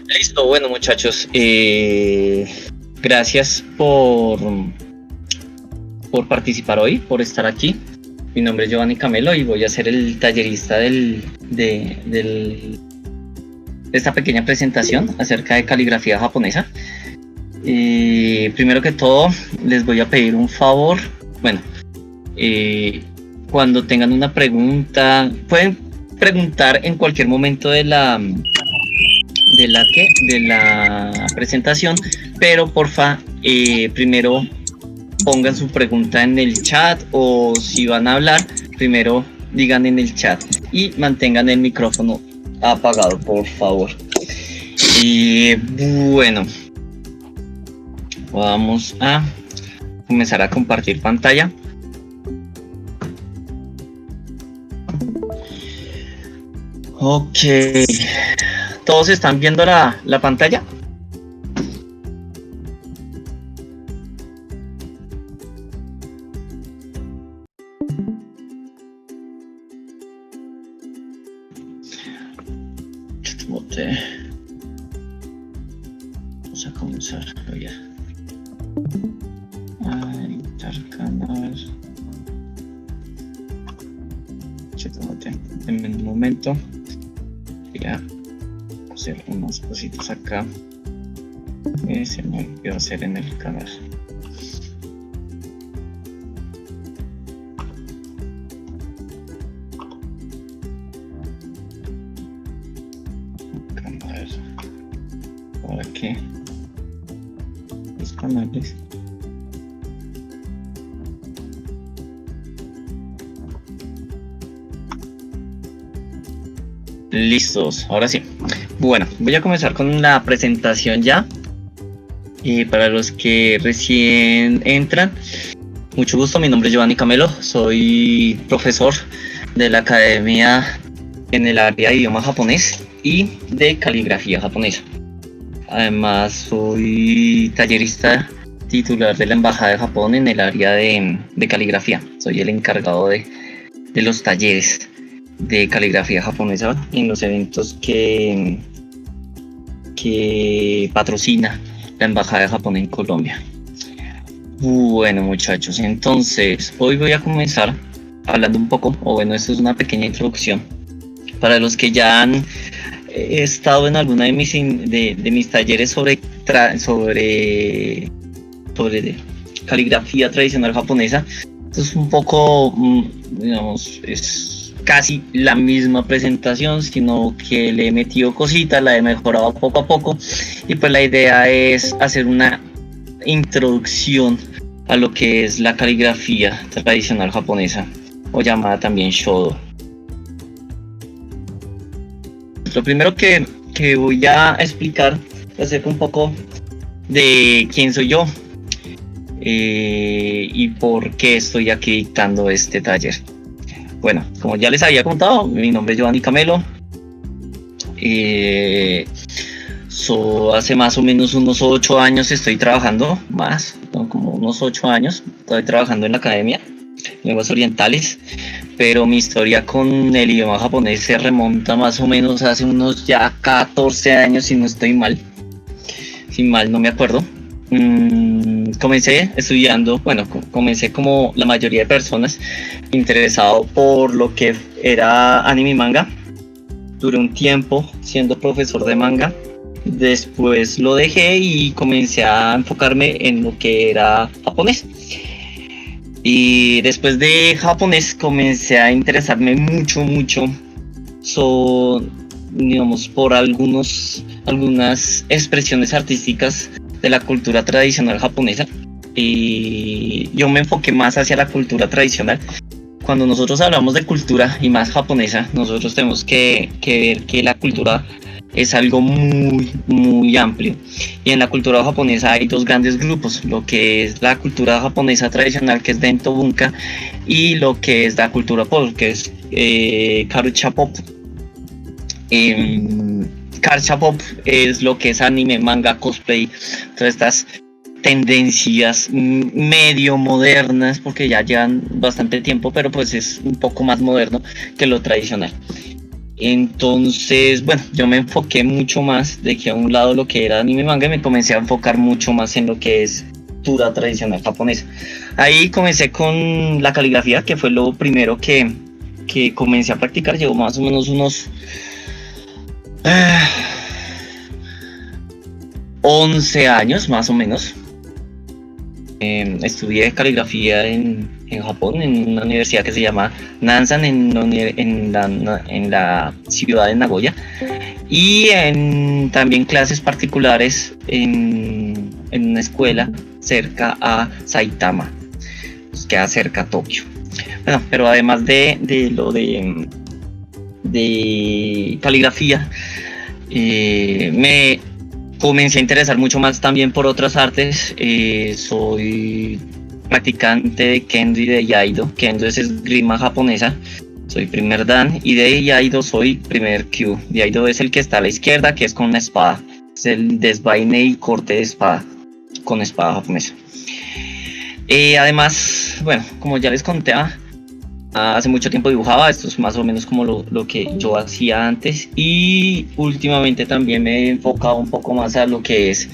Listo, bueno muchachos, gracias por participar hoy, por estar aquí. Mi nombre es Giovanni Camelo y voy a ser el tallerista de esta pequeña presentación acerca de caligrafía japonesa. Primero que todo, les voy a pedir un favor. Bueno, cuando tengan una pregunta, pueden preguntar en cualquier momento de la presentación, pero porfa, primero pongan su pregunta en el chat, o si van a hablar, primero digan en el chat y mantengan el micrófono apagado, por favor. Y bueno, vamos a comenzar a compartir pantalla. Ok, ¿todos están viendo la pantalla? Vamos a comenzar. Intercanal. En un momento. Voy a hacer unas cositas acá que se me olvidó hacer en el canal. ¿Para qué? Los canales. Listos, ahora sí. Bueno, voy a comenzar con la presentación ya. Para los que recién entran, mucho gusto, mi nombre es Giovanni Camelo, soy profesor de la academia en el área de idioma japonés y de caligrafía japonesa. Además, soy tallerista titular de la Embajada de Japón en el área de caligrafía. Soy el encargado de los talleres de caligrafía japonesa en los eventos que patrocina la Embajada de Japón en Colombia. Bueno muchachos, entonces hoy voy a comenzar hablando un poco, o bueno, esto es una pequeña introducción para los que ya han estado en alguna de mis talleres sobre caligrafía tradicional japonesa. Esto es un poco, digamos, es casi la misma presentación, sino que le he metido cositas, la he mejorado poco a poco, y pues la idea es hacer una introducción a lo que es la caligrafía tradicional japonesa, o llamada también Shodo. Lo primero que voy a explicar acerca un poco de quién soy yo y por qué estoy aquí dictando este taller. Bueno, como ya les había contado, mi nombre es Giovanni Camelo. Hace más o menos unos 8 años estoy trabajando, como unos 8 años, estoy trabajando en la Academia de Lenguas Orientales, pero mi historia con el idioma japonés se remonta más o menos hace unos ya 14 años, si no estoy mal, si mal no me acuerdo. Comencé estudiando, comencé como la mayoría de personas, interesado por lo que era anime y manga. Duré un tiempo siendo profesor de manga, después lo dejé y comencé a enfocarme en lo que era japonés. Y después de japonés comencé a interesarme mucho por algunas expresiones artísticas de la cultura tradicional japonesa, y yo me enfoqué más hacia la cultura tradicional. Cuando nosotros hablamos de cultura, y más japonesa, nosotros tenemos que ver que la cultura es algo muy amplio, y en la cultura japonesa hay dos grandes grupos: lo que es la cultura japonesa tradicional, que es Dento Bunka, y lo que es la cultura pop, que es Karucha Pop. Karucha Pop es lo que es anime, manga, cosplay, todas estas tendencias medio modernas, porque ya llevan bastante tiempo, pero pues es un poco más moderno que lo tradicional. Entonces, bueno, yo me enfoqué mucho más de que a un lado lo que era anime y manga, y me comencé a enfocar mucho más en lo que es cultura tradicional japonesa. Ahí comencé con la caligrafía, que fue lo primero que comencé a practicar. Llevo más o menos unos 11 años, más o menos. Estudié caligrafía en Japón, en una universidad que se llama Nansan, en la ciudad de Nagoya, y también clases particulares en una escuela cerca a Saitama, pues queda cerca a Tokio. Bueno, pero además de lo de caligrafía, me comencé a interesar mucho más también por otras artes. Soy practicante de Kendo y de Iaido. Kendo es esgrima japonesa, soy primer Dan, y de Iaido soy primer Kyu. Iaido es el que está a la izquierda, que es con una espada, es el desvaine y corte de espada con espada japonesa. Además, bueno, como ya les conté, hace mucho tiempo dibujaba. Esto es más o menos como lo que yo hacía antes, y últimamente también me he enfocado un poco más a lo que es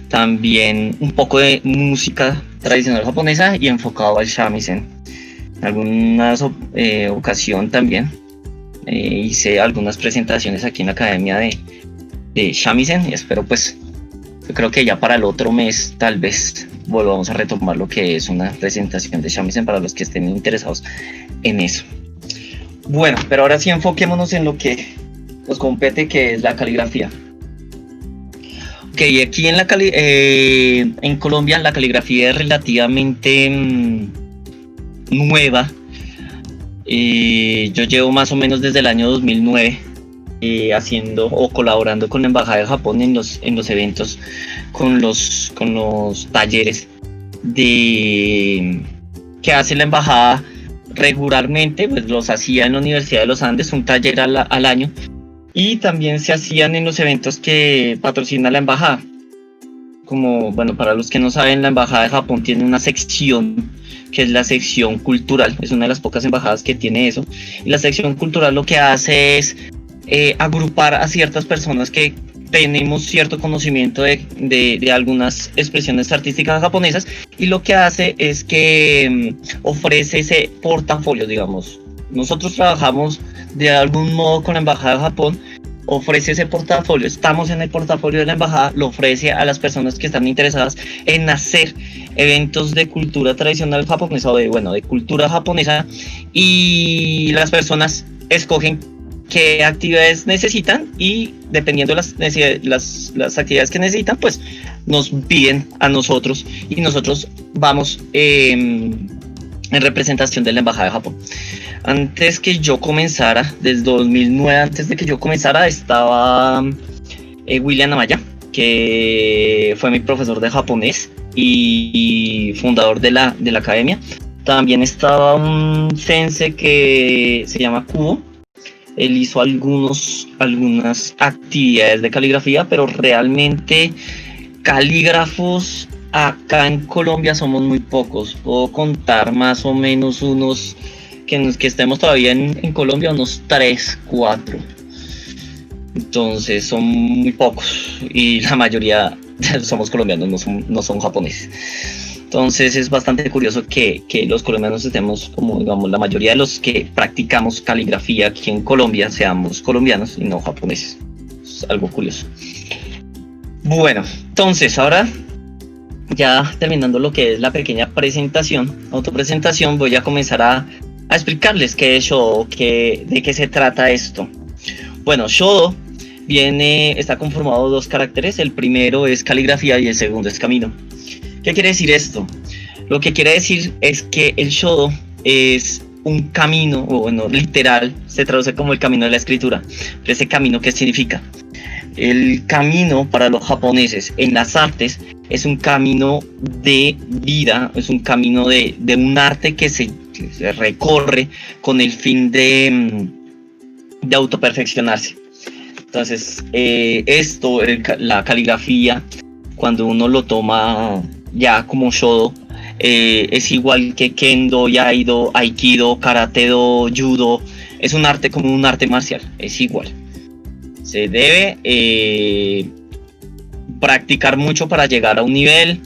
también un poco de música tradicional japonesa y enfocado al shamisen. En alguna ocasión también hice algunas presentaciones aquí en la academia de shamisen, y espero, pues, yo creo que ya para el otro mes tal vez volvamos a retomar lo que es una presentación de shamisen para los que estén interesados en eso. Bueno, pero ahora sí enfoquémonos en lo que nos compete, que es la caligrafía. Ok, aquí en Colombia la caligrafía es relativamente nueva. Yo llevo más o menos desde el año 2009 haciendo o colaborando con la Embajada de Japón en los eventos, con los talleres que hace la Embajada regularmente. Pues los hacía en la Universidad de los Andes, un taller al año, y también se hacían en los eventos que patrocina la Embajada. Como, bueno, para los que no saben, la Embajada de Japón tiene una sección que es la sección cultural. Es una de las pocas embajadas que tiene eso, y la sección cultural lo que hace es agrupar a ciertas personas que tenemos cierto conocimiento de algunas expresiones artísticas japonesas, y lo que hace es que ofrece ese portafolio, digamos. Nosotros trabajamos de algún modo con la Embajada de Japón, ofrece ese portafolio, estamos en el portafolio de la Embajada, lo ofrece a las personas que están interesadas en hacer eventos de cultura tradicional japonesa, o de cultura japonesa, y las personas escogen qué actividades necesitan, y dependiendo de las actividades que necesitan, pues nos piden a nosotros, y nosotros vamos en representación de la Embajada de Japón. Antes que yo comenzara, desde 2009, antes de que yo comenzara, estaba William Amaya, que fue mi profesor de japonés y fundador de la academia. También estaba un sensei que se llama Kubo. Él hizo algunas actividades de caligrafía, pero realmente calígrafos acá en Colombia somos muy pocos. Puedo contar más o menos unos que estemos todavía en Colombia, unos 3, 4. Entonces son muy pocos, y la mayoría somos colombianos, no son japoneses. Entonces es bastante curioso que los colombianos estemos, como digamos, la mayoría de los que practicamos caligrafía aquí en Colombia seamos colombianos y no japoneses. Es algo curioso. Bueno, entonces ahora, ya terminando lo que es la pequeña autopresentación, voy a comenzar a explicarles qué es Shodo, de qué se trata esto. Bueno, Shodo está conformado de 2 caracteres. El primero es caligrafía y el segundo es camino. ¿Qué quiere decir esto? Lo que quiere decir es que el Shodo es un camino, o bueno, literal, se traduce como el camino de la escritura. Pero ese camino, ¿qué significa? El camino para los japoneses en las artes es un camino de vida, es un camino de un arte que se recorre con el fin de autoperfeccionarse. Entonces, la caligrafía, cuando uno lo toma ya como Shodo, es igual que Kendo, Iaido, Aikido, Karate-do, Judo, es un arte como un arte marcial, es igual. Se debe practicar mucho para llegar a un nivel.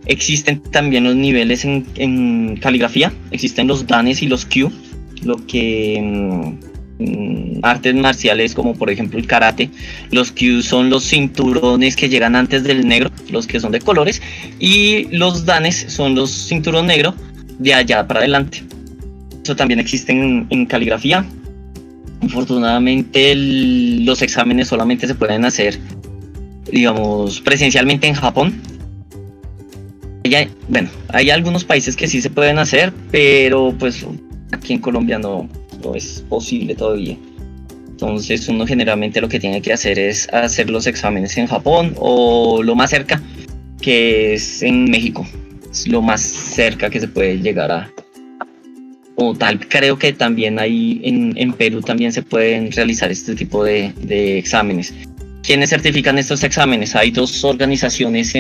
Existen también los niveles en caligrafía, existen los danes y los kyu, lo que artes marciales como por ejemplo el karate, los kyu son los cinturones que llegan antes del negro, los que son de colores, y los danes son los cinturones negros de allá para adelante. Eso también existe en caligrafía. Afortunadamente los exámenes solamente se pueden hacer, digamos, presencialmente en Japón. Hay algunos países que sí se pueden hacer, pero pues aquí en Colombia no es posible todavía. Entonces uno generalmente lo que tiene que hacer es hacer los exámenes en Japón o lo más cerca, que es en México. Es lo más cerca que se puede llegar a. O tal, creo que también hay en Perú también se pueden realizar este tipo de exámenes. ¿Quiénes certifican estos exámenes? Hay dos organizaciones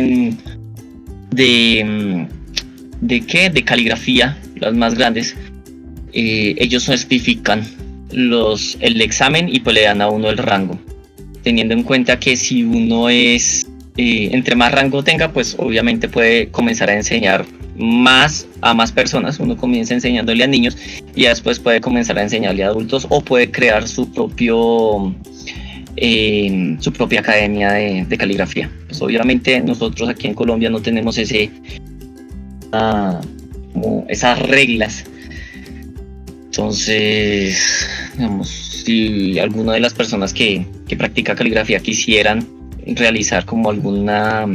de caligrafía, las más grandes. Ellos certifican el examen y pues le dan a uno el rango, teniendo en cuenta que si uno es entre más rango tenga, pues obviamente puede comenzar a enseñar a más personas. Uno comienza enseñándole a niños y después puede comenzar a enseñarle a adultos, o puede crear su propia academia de caligrafía. Pues obviamente nosotros aquí en Colombia no tenemos esas reglas. Entonces, digamos, si alguna de las personas que practica caligrafía quisieran realizar como alguna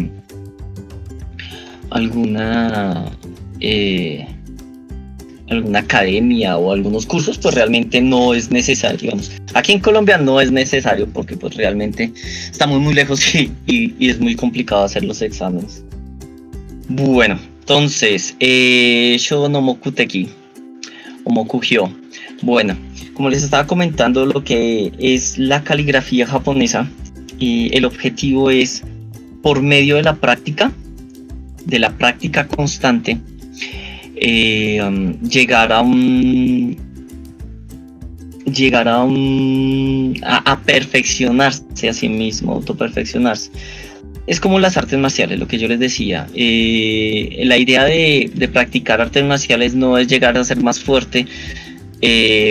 academia o algunos cursos, pues realmente no es necesario, digamos. Aquí en Colombia no es necesario porque pues realmente estamos muy lejos y es muy complicado hacer los exámenes. Bueno, entonces, Shonomokuteki o Mokugyo. Bueno, como les estaba comentando, lo que es la caligrafía japonesa, el objetivo es, por medio de la práctica constante, llegar a perfeccionarse a sí mismo, autoperfeccionarse. Es como las artes marciales, lo que yo les decía. La idea de practicar artes marciales no es llegar a ser más fuerte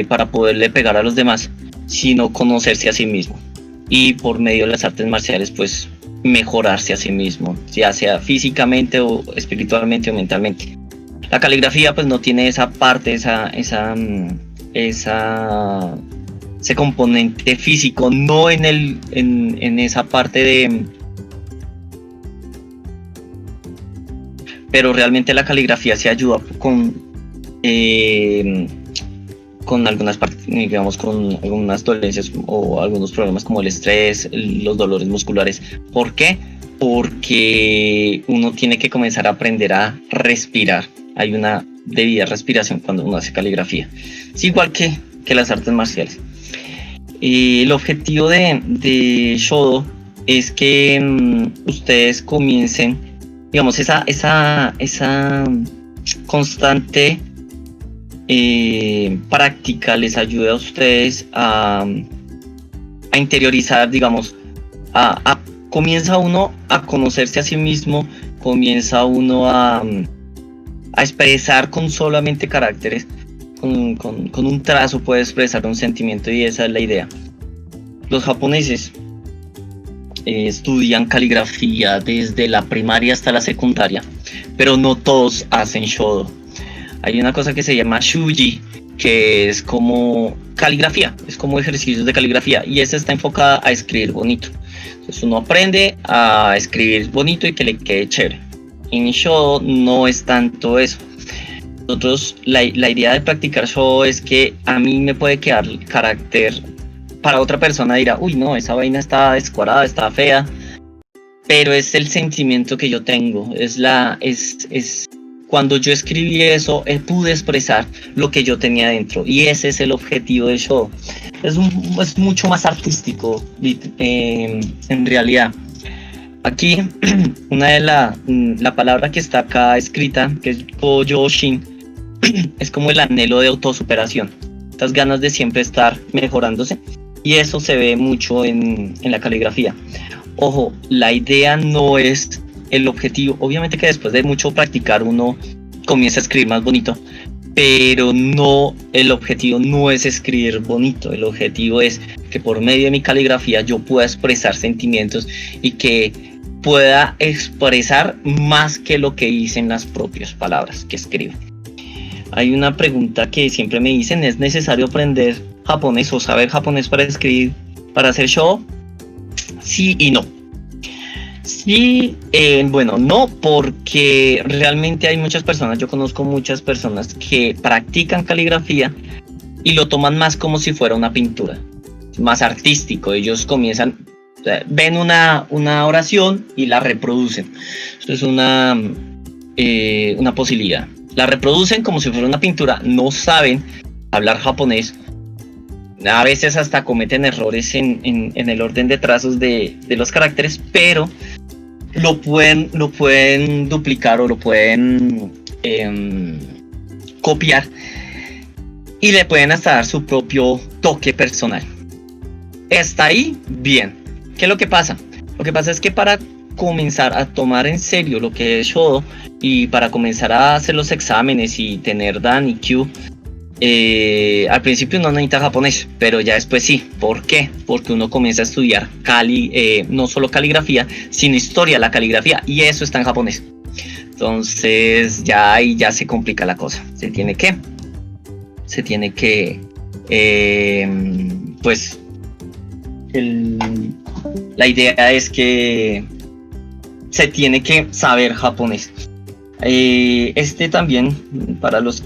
para poderle pegar a los demás, sino conocerse a sí mismo. Y por medio de las artes marciales, pues mejorarse a sí mismo, ya sea físicamente o espiritualmente o mentalmente. La caligrafía pues no tiene esa parte, ese componente físico, no en esa parte de... Pero realmente la caligrafía se ayuda con algunas partes, digamos, con algunas dolencias o algunos problemas como el estrés, los dolores musculares. ¿Por qué? Porque uno tiene que comenzar a aprender a respirar. Hay una debida respiración cuando uno hace caligrafía. Es igual que las artes marciales. El objetivo de Shodo es que ustedes comiencen, digamos, esa constante práctica les ayuda a ustedes a interiorizar, digamos, comienza uno a conocerse a sí mismo, comienza uno a expresar con solamente caracteres, con un trazo puede expresar un sentimiento, y esa es la idea. Los japoneses estudian caligrafía desde la primaria hasta la secundaria, pero no todos hacen shodo. Hay una cosa que se llama shuji, que es como caligrafía, es como ejercicios de caligrafía, y esa está enfocada a escribir bonito. Entonces uno aprende a escribir bonito y que le quede chévere. En shodo no es tanto eso. Nosotros, la idea de practicar shodo es que a mí me puede quedar el carácter, para otra persona dirá, uy no, esa vaina está descuadrada, está fea, pero es el sentimiento que yo tengo, es cuando yo escribí eso, pude expresar lo que yo tenía dentro, y ese es el objetivo del show. Es mucho más artístico en realidad. Aquí, la palabra que está acá escrita, que es Koyoshin, es como el anhelo de autosuperación. estas ganas de siempre estar mejorándose, y eso se ve mucho en la caligrafía. Ojo, la idea no es el objetivo. Obviamente que después de mucho practicar uno comienza a escribir más bonito, pero no, el objetivo no es escribir bonito. El objetivo es que por medio de mi caligrafía yo pueda expresar sentimientos y que pueda expresar más que lo que dicen las propias palabras que escribo. Hay una pregunta que siempre me dicen: ¿es necesario aprender japonés o saber japonés para escribir, para hacer show? Sí y no. Sí, bueno, no, porque realmente hay muchas personas, yo conozco muchas personas que practican caligrafía y lo toman más como si fuera una pintura, más artístico. Ellos comienzan, ven una oración y la reproducen. Eso es una posibilidad. La reproducen como si fuera una pintura, no saben hablar japonés. A veces hasta cometen errores en el orden de trazos de los caracteres, pero lo pueden duplicar o lo pueden copiar y le pueden hasta dar su propio toque personal. Está ahí, bien. ¿Qué es lo que pasa? Lo que pasa es que para comenzar a tomar en serio lo que es Shodo y para comenzar a hacer los exámenes y tener Dan y Q, al principio no necesita japonés, pero ya después sí. ¿Por qué? Porque uno comienza a estudiar no solo caligrafía, sino historia de la caligrafía, y eso está en japonés. Entonces ya ahí ya se complica la cosa. Se tiene que pues la idea es que se tiene que saber japonés. También para los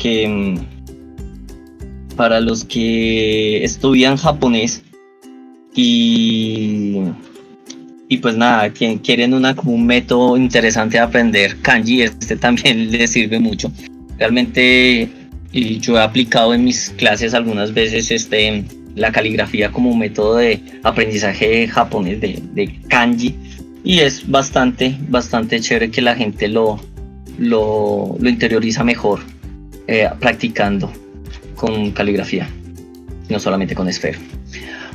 que estudian japonés y pues nada, quieren un método interesante de aprender kanji, también les sirve mucho. Realmente yo he aplicado en mis clases algunas veces la caligrafía como un método de aprendizaje japonés de kanji, y es bastante chévere que la gente lo interioriza mejor practicando con caligrafía, no solamente con esfero.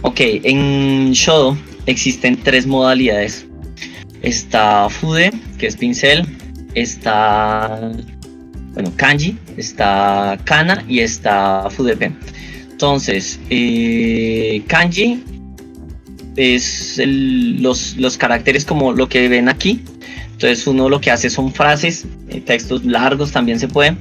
Ok, en Shodo existen 3 modalidades. Está Fude, que es pincel, está kanji, está kana y está Fude pen. Entonces, kanji es los caracteres como lo que ven aquí. Entonces uno lo que hace son frases, textos largos también se pueden.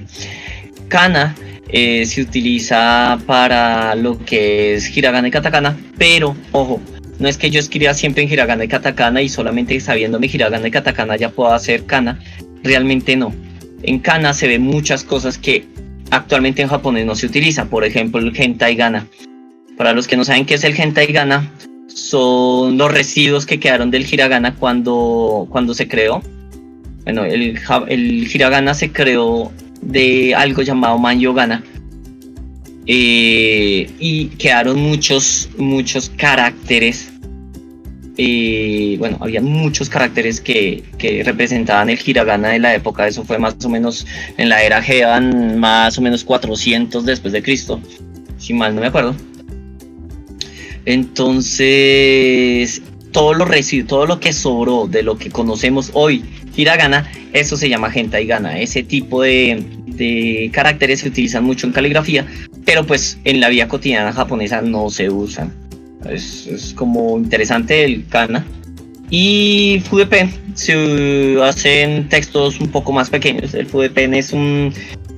Kana se utiliza para lo que es hiragana y katakana, pero ojo, no es que yo escriba siempre en hiragana y katakana y solamente sabiéndome hiragana y katakana ya puedo hacer kana. Realmente no. En kana se ven muchas cosas que actualmente en japonés no se utiliza. Por ejemplo, el hentai-gana. Para los que no saben qué es el hentai-gana, son los residuos que quedaron del hiragana cuando se creó. Bueno, el hiragana se creó de algo llamado manyo-gana, y quedaron muchos caracteres. Había muchos caracteres que representaban el hiragana de la época. Eso fue más o menos en la era Heian, más o menos 400 después de Cristo, si mal no me acuerdo. Entonces todo lo que sobró de lo que conocemos hoy hiragana, eso se llama hentai-gana. Ese tipo de caracteres se utilizan mucho en caligrafía, pero pues en la vida cotidiana japonesa no se usan. Es como interesante el kana. Y Fudepen se hacen textos un poco más pequeños. El Fudepen es un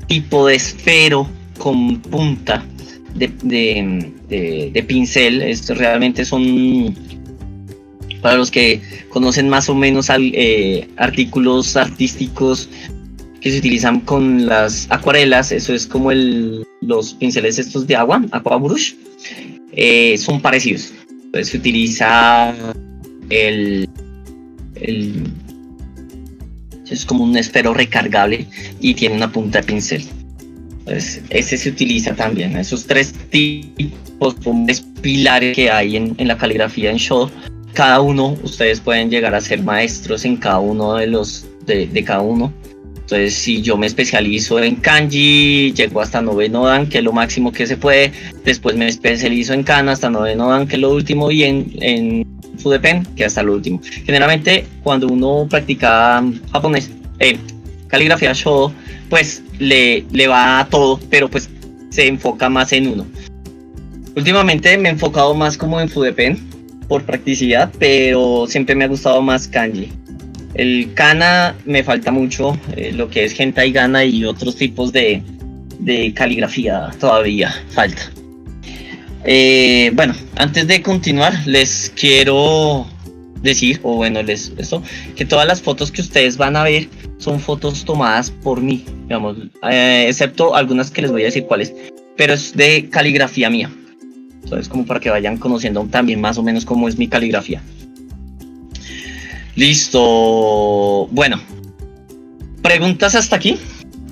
tipo de esfero con punta de pincel. Realmente son, para los que conocen más o menos artículos artísticos que se utilizan con las acuarelas, eso es como los pinceles estos de agua, aqua brush, son parecidos. Entonces se utiliza es como un esfero recargable y tiene una punta de pincel. Entonces ese se utiliza también. Esos 3 tipos, 3 pilares que hay en la caligrafía en Shodo. Cada uno, ustedes pueden llegar a ser maestros en cada uno de cada uno. Entonces, si yo me especializo en kanji, llego hasta noveno dan, que es lo máximo que se puede. Después me especializo en kana hasta noveno dan, que es lo último, y en Fudepen, que hasta lo último. Generalmente, cuando uno practica japonés, caligrafía Shodo, pues le va a todo, pero pues se enfoca más en uno. Últimamente me he enfocado más como en Fudepen por practicidad, pero siempre me ha gustado más kanji. El kana me falta mucho, lo que es hentai gana y otros tipos de caligrafía todavía falta. Bueno, antes de continuar les quiero decir, o bueno, que todas las fotos que ustedes van a ver son fotos tomadas por mí, digamos, excepto algunas que les voy a decir cuáles, pero es de caligrafía mía. Entonces, como para que vayan conociendo también más o menos cómo es mi caligrafía. Listo. Bueno, ¿preguntas hasta aquí?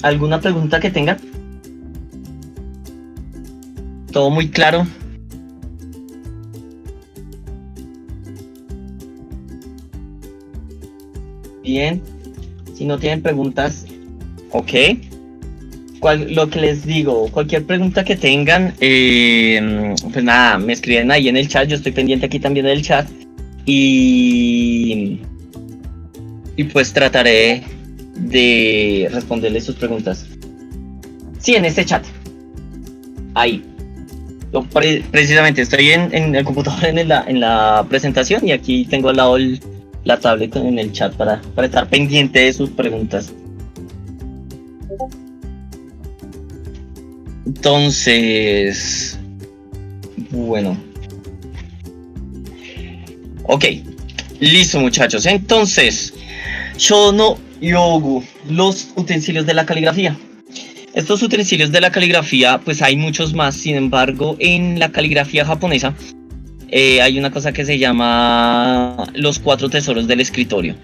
¿Alguna pregunta que tengan? ¿Todo muy claro? Bien. Si no tienen preguntas, ok. Lo que les digo, cualquier pregunta que tengan, pues nada, me escriben ahí en el chat. Yo estoy pendiente aquí también del chat. Y pues trataré de responderles sus preguntas. Sí, en este chat. Ahí. Yo precisamente estoy en el computador en la presentación, y aquí tengo al lado la tablet en el chat para estar pendiente de sus preguntas. Entonces, bueno. Ok, listo muchachos. Entonces, Shono Yogu, los utensilios de la caligrafía. Estos utensilios de la caligrafía, pues hay muchos más. Sin embargo, en la caligrafía japonesa hay una cosa que se llama los 4 tesoros del escritorio.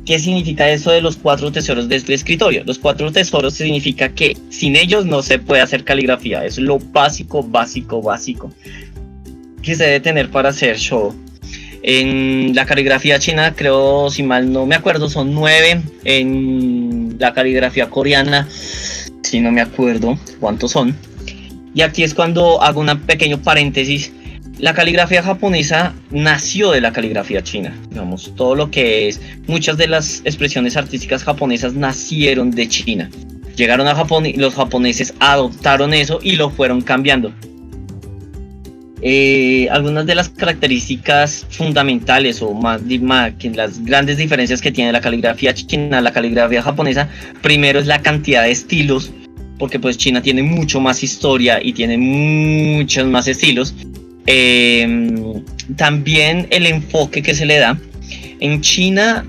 ¿Qué significa eso de los 4 tesoros del escritorio? Los 4 tesoros significa que sin ellos no se puede hacer caligrafía. Es lo básico que se debe tener para hacer show. En la caligrafía china, creo, si mal no me acuerdo, son 9. En la caligrafía coreana, si no me acuerdo cuántos son. Y aquí es cuando hago un pequeño paréntesis. La caligrafía japonesa nació de la caligrafía china. Digamos, todo lo que es, muchas de las expresiones artísticas japonesas nacieron de China. Llegaron a Japón y los japoneses adoptaron eso y lo fueron cambiando. Algunas de las características fundamentales o más que las grandes diferencias que tiene la caligrafía china, la caligrafía japonesa, primero es la cantidad de estilos, porque pues China tiene mucho más historia y tiene muchos más estilos. También el enfoque que se le da. En China,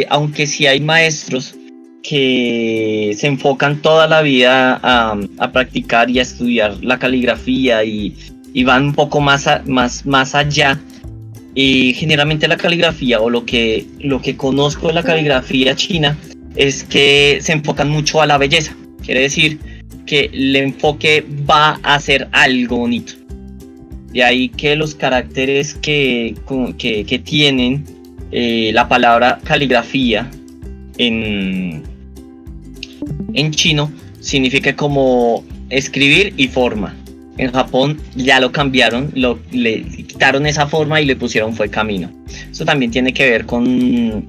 aunque sí hay maestros que se enfocan toda la vida a practicar y a estudiar la caligrafía y van un poco más allá. Generalmente la caligrafía, o lo que conozco de la caligrafía china, es que se enfocan mucho a la belleza. Quiere decir que el enfoque va a ser algo bonito. De ahí que los caracteres que tienen la palabra caligrafía en chino significa como escribir y forma. En Japón ya lo cambiaron, le quitaron esa forma y le pusieron fue camino. Eso también tiene que ver con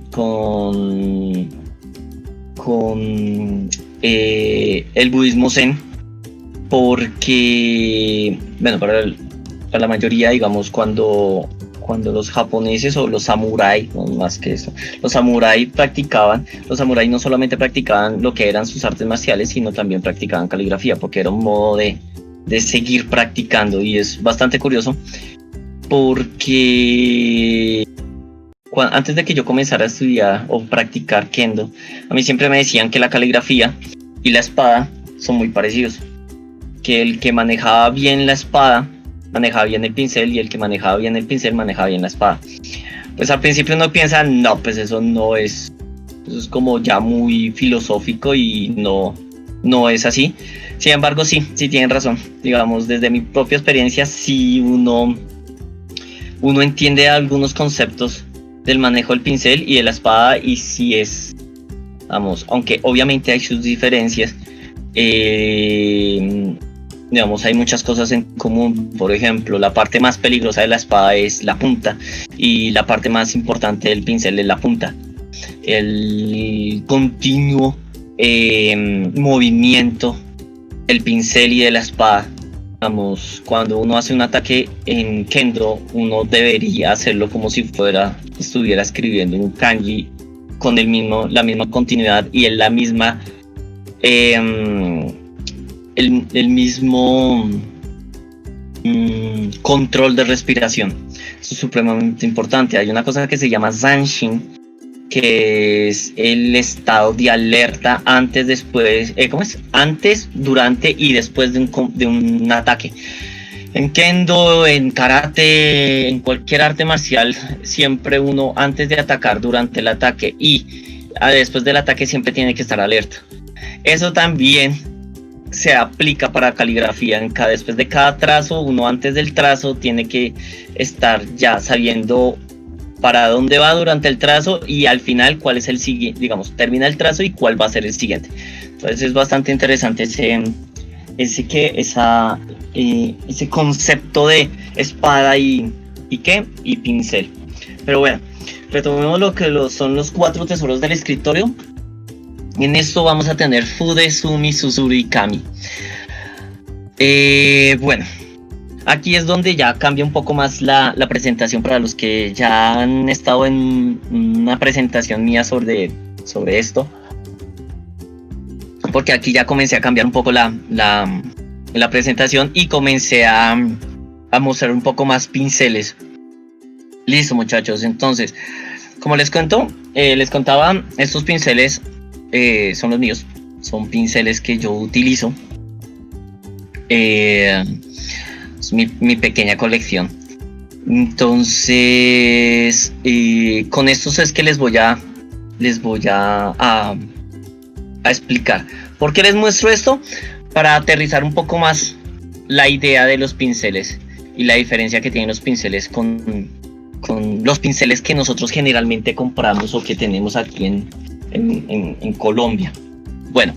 el budismo zen, porque, bueno, para la mayoría, digamos, cuando los japoneses o los samuráis, no más que eso, los samuráis no solamente practicaban lo que eran sus artes marciales, sino también practicaban caligrafía, porque era un modo de seguir practicando. Y es bastante curioso porque antes de que yo comenzara a estudiar o practicar kendo, a mí siempre me decían que la caligrafía y la espada son muy parecidos, que el que manejaba bien la espada manejaba bien el pincel, y el que manejaba bien el pincel manejaba bien la espada. Pues al principio uno piensa, no, pues eso no es, eso es como ya muy filosófico y no es así. Sin embargo, sí tienen razón. Digamos, desde mi propia experiencia, sí uno entiende algunos conceptos del manejo del pincel y de la espada, y sí es Vamos, aunque obviamente hay sus diferencias, digamos, hay muchas cosas en común. Por ejemplo, la parte más peligrosa de la espada es la punta y la parte más importante del pincel es la punta. El continuo movimiento del pincel y de la espada. Vamos, cuando uno hace un ataque en Kendo, uno debería hacerlo como si estuviera escribiendo un kanji con la misma continuidad y en la misma el mismo control de respiración. Eso es supremamente importante. Hay una cosa que se llama Zanshin, que es el estado de alerta antes, después, ¿cómo es? Antes, durante y después de un ataque. En Kendo, en Karate, en cualquier arte marcial, siempre uno antes de atacar, durante el ataque y después del ataque siempre tiene que estar alerta. Eso también se aplica para caligrafía. Después de cada trazo, uno antes del trazo tiene que estar ya sabiendo para dónde va durante el trazo y al final cuál es el siguiente, digamos, termina el trazo y cuál va a ser el siguiente. Entonces es bastante interesante ese concepto de espada y pincel. Pero bueno, retomemos lo que son los 4 tesoros del escritorio. En esto vamos a tener Fude, Sumi, Susuru y Kami. Bueno, aquí es donde ya cambia un poco más la presentación para los que ya han estado en una presentación mía sobre esto. Porque aquí ya comencé a cambiar un poco la presentación y comencé a mostrar un poco más pinceles. Listo, muchachos. Entonces, como les contaba, estos pinceles son los míos. Son pinceles que yo utilizo. Es mi pequeña colección. Entonces, con estos es que les voy a explicar. ¿Por qué les muestro esto? Para aterrizar un poco más la idea de los pinceles y la diferencia que tienen los pinceles con los pinceles que nosotros generalmente compramos o que tenemos aquí en Colombia. Bueno,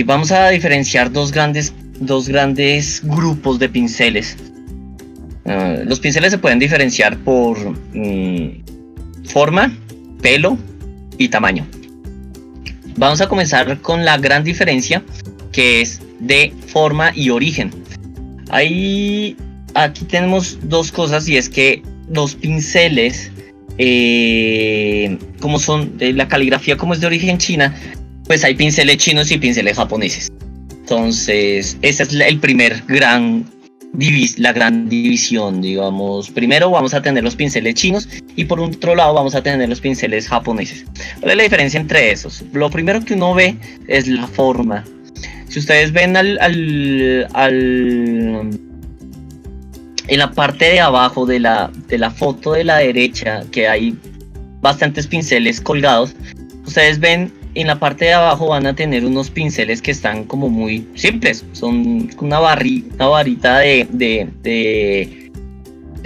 vamos a diferenciar dos grandes grupos de pinceles. Los pinceles se pueden diferenciar por forma, pelo y tamaño. Vamos a comenzar con la gran diferencia, que es de forma y origen. Aquí tenemos dos cosas, y es que los pinceles, como son la caligrafía, como es de origen china, pues hay pinceles chinos y pinceles japoneses. Entonces, esa es la gran división, digamos. Primero vamos a tener los pinceles chinos y por otro lado vamos a tener los pinceles japoneses. ¿Cuál es la diferencia entre esos? Lo primero que uno ve es la forma. Si ustedes ven en la parte de abajo de la foto de la derecha, que hay bastantes pinceles colgados, ustedes ven en la parte de abajo van a tener unos pinceles que están como muy simples. Son una varita de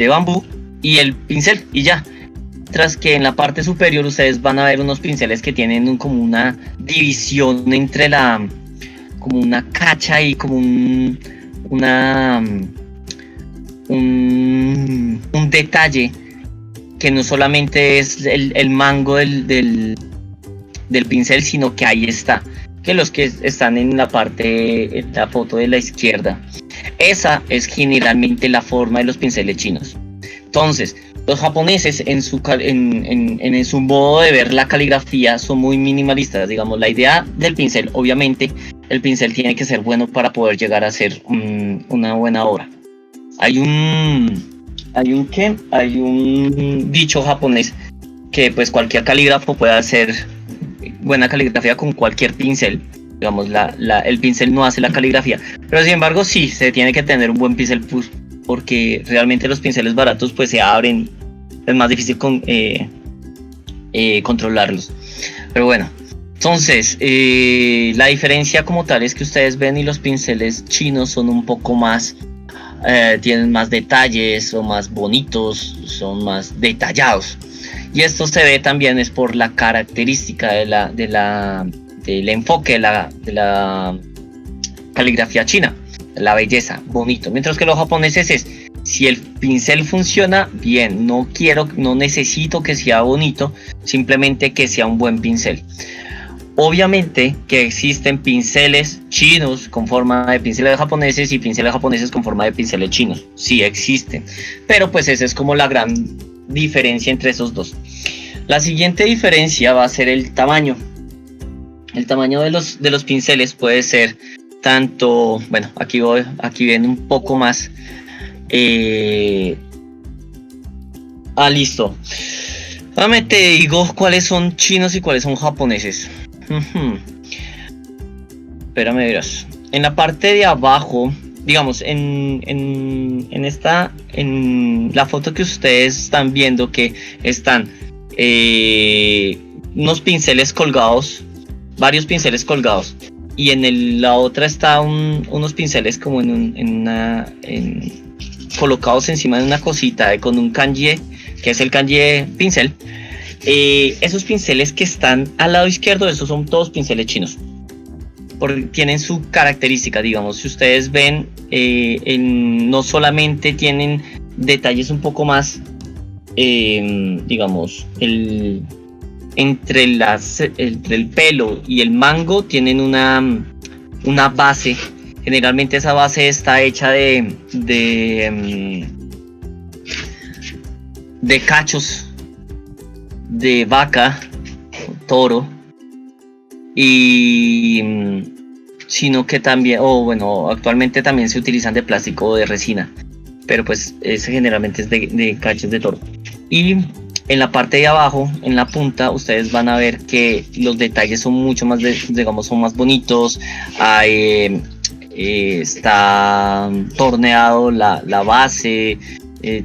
bambú y el pincel y ya. Tras que en la parte superior ustedes van a ver unos pinceles que tienen como una división entre como una cacha y como un detalle que no solamente es el mango del pincel, sino que ahí está, que los que están en la foto de la izquierda, esa es generalmente la forma de los pinceles chinos. Entonces, los japoneses en su modo de ver la caligrafía son muy minimalistas. Digamos, la idea del pincel, obviamente el pincel tiene que ser bueno para poder llegar a ser una buena obra. Hay un dicho japonés que pues cualquier calígrafo puede hacer buena caligrafía con cualquier pincel. Digamos, el pincel no hace la caligrafía, pero sin embargo sí se tiene que tener un buen pincel, porque realmente los pinceles baratos pues se abren, es más difícil controlarlos. Pero bueno, entonces la diferencia como tal es que ustedes ven y los pinceles chinos son un poco más tienen más detalles, son más bonitos, son más detallados. Y esto se ve también es por la característica del enfoque de la caligrafía china, la belleza, bonito. Mientras que los japoneses es, si el pincel funciona bien, no necesito que sea bonito, simplemente que sea un buen pincel. Obviamente que existen pinceles chinos con forma de pinceles japoneses y pinceles japoneses con forma de pinceles chinos. Sí existen, pero pues esa es como la gran diferencia entre esos dos. La siguiente diferencia va a ser el tamaño. El tamaño de los pinceles puede ser tanto, bueno, aquí viene un poco más. Listo. Dame te digo cuáles son chinos y cuáles son japoneses. Espérame, verás. En la parte de abajo, digamos, en la foto que ustedes están viendo, que están unos pinceles colgados, varios pinceles colgados, y la otra está unos pinceles como colocados encima de una cosita con un kanji, que es el kanji pincel. Esos pinceles que están al lado izquierdo, esos son todos pinceles chinos, porque tienen su característica. Digamos, si ustedes ven, no solamente tienen detalles un poco más, digamos, entre el pelo y el mango tienen una base. Generalmente esa base está hecha de cachos de vaca, toro, y sino que también, actualmente también se utilizan de plástico o de resina, pero pues ese generalmente es de cachos de toro. Y en la parte de abajo, en la punta, ustedes van a ver que los detalles son mucho más, son más bonitos. Está torneado la base.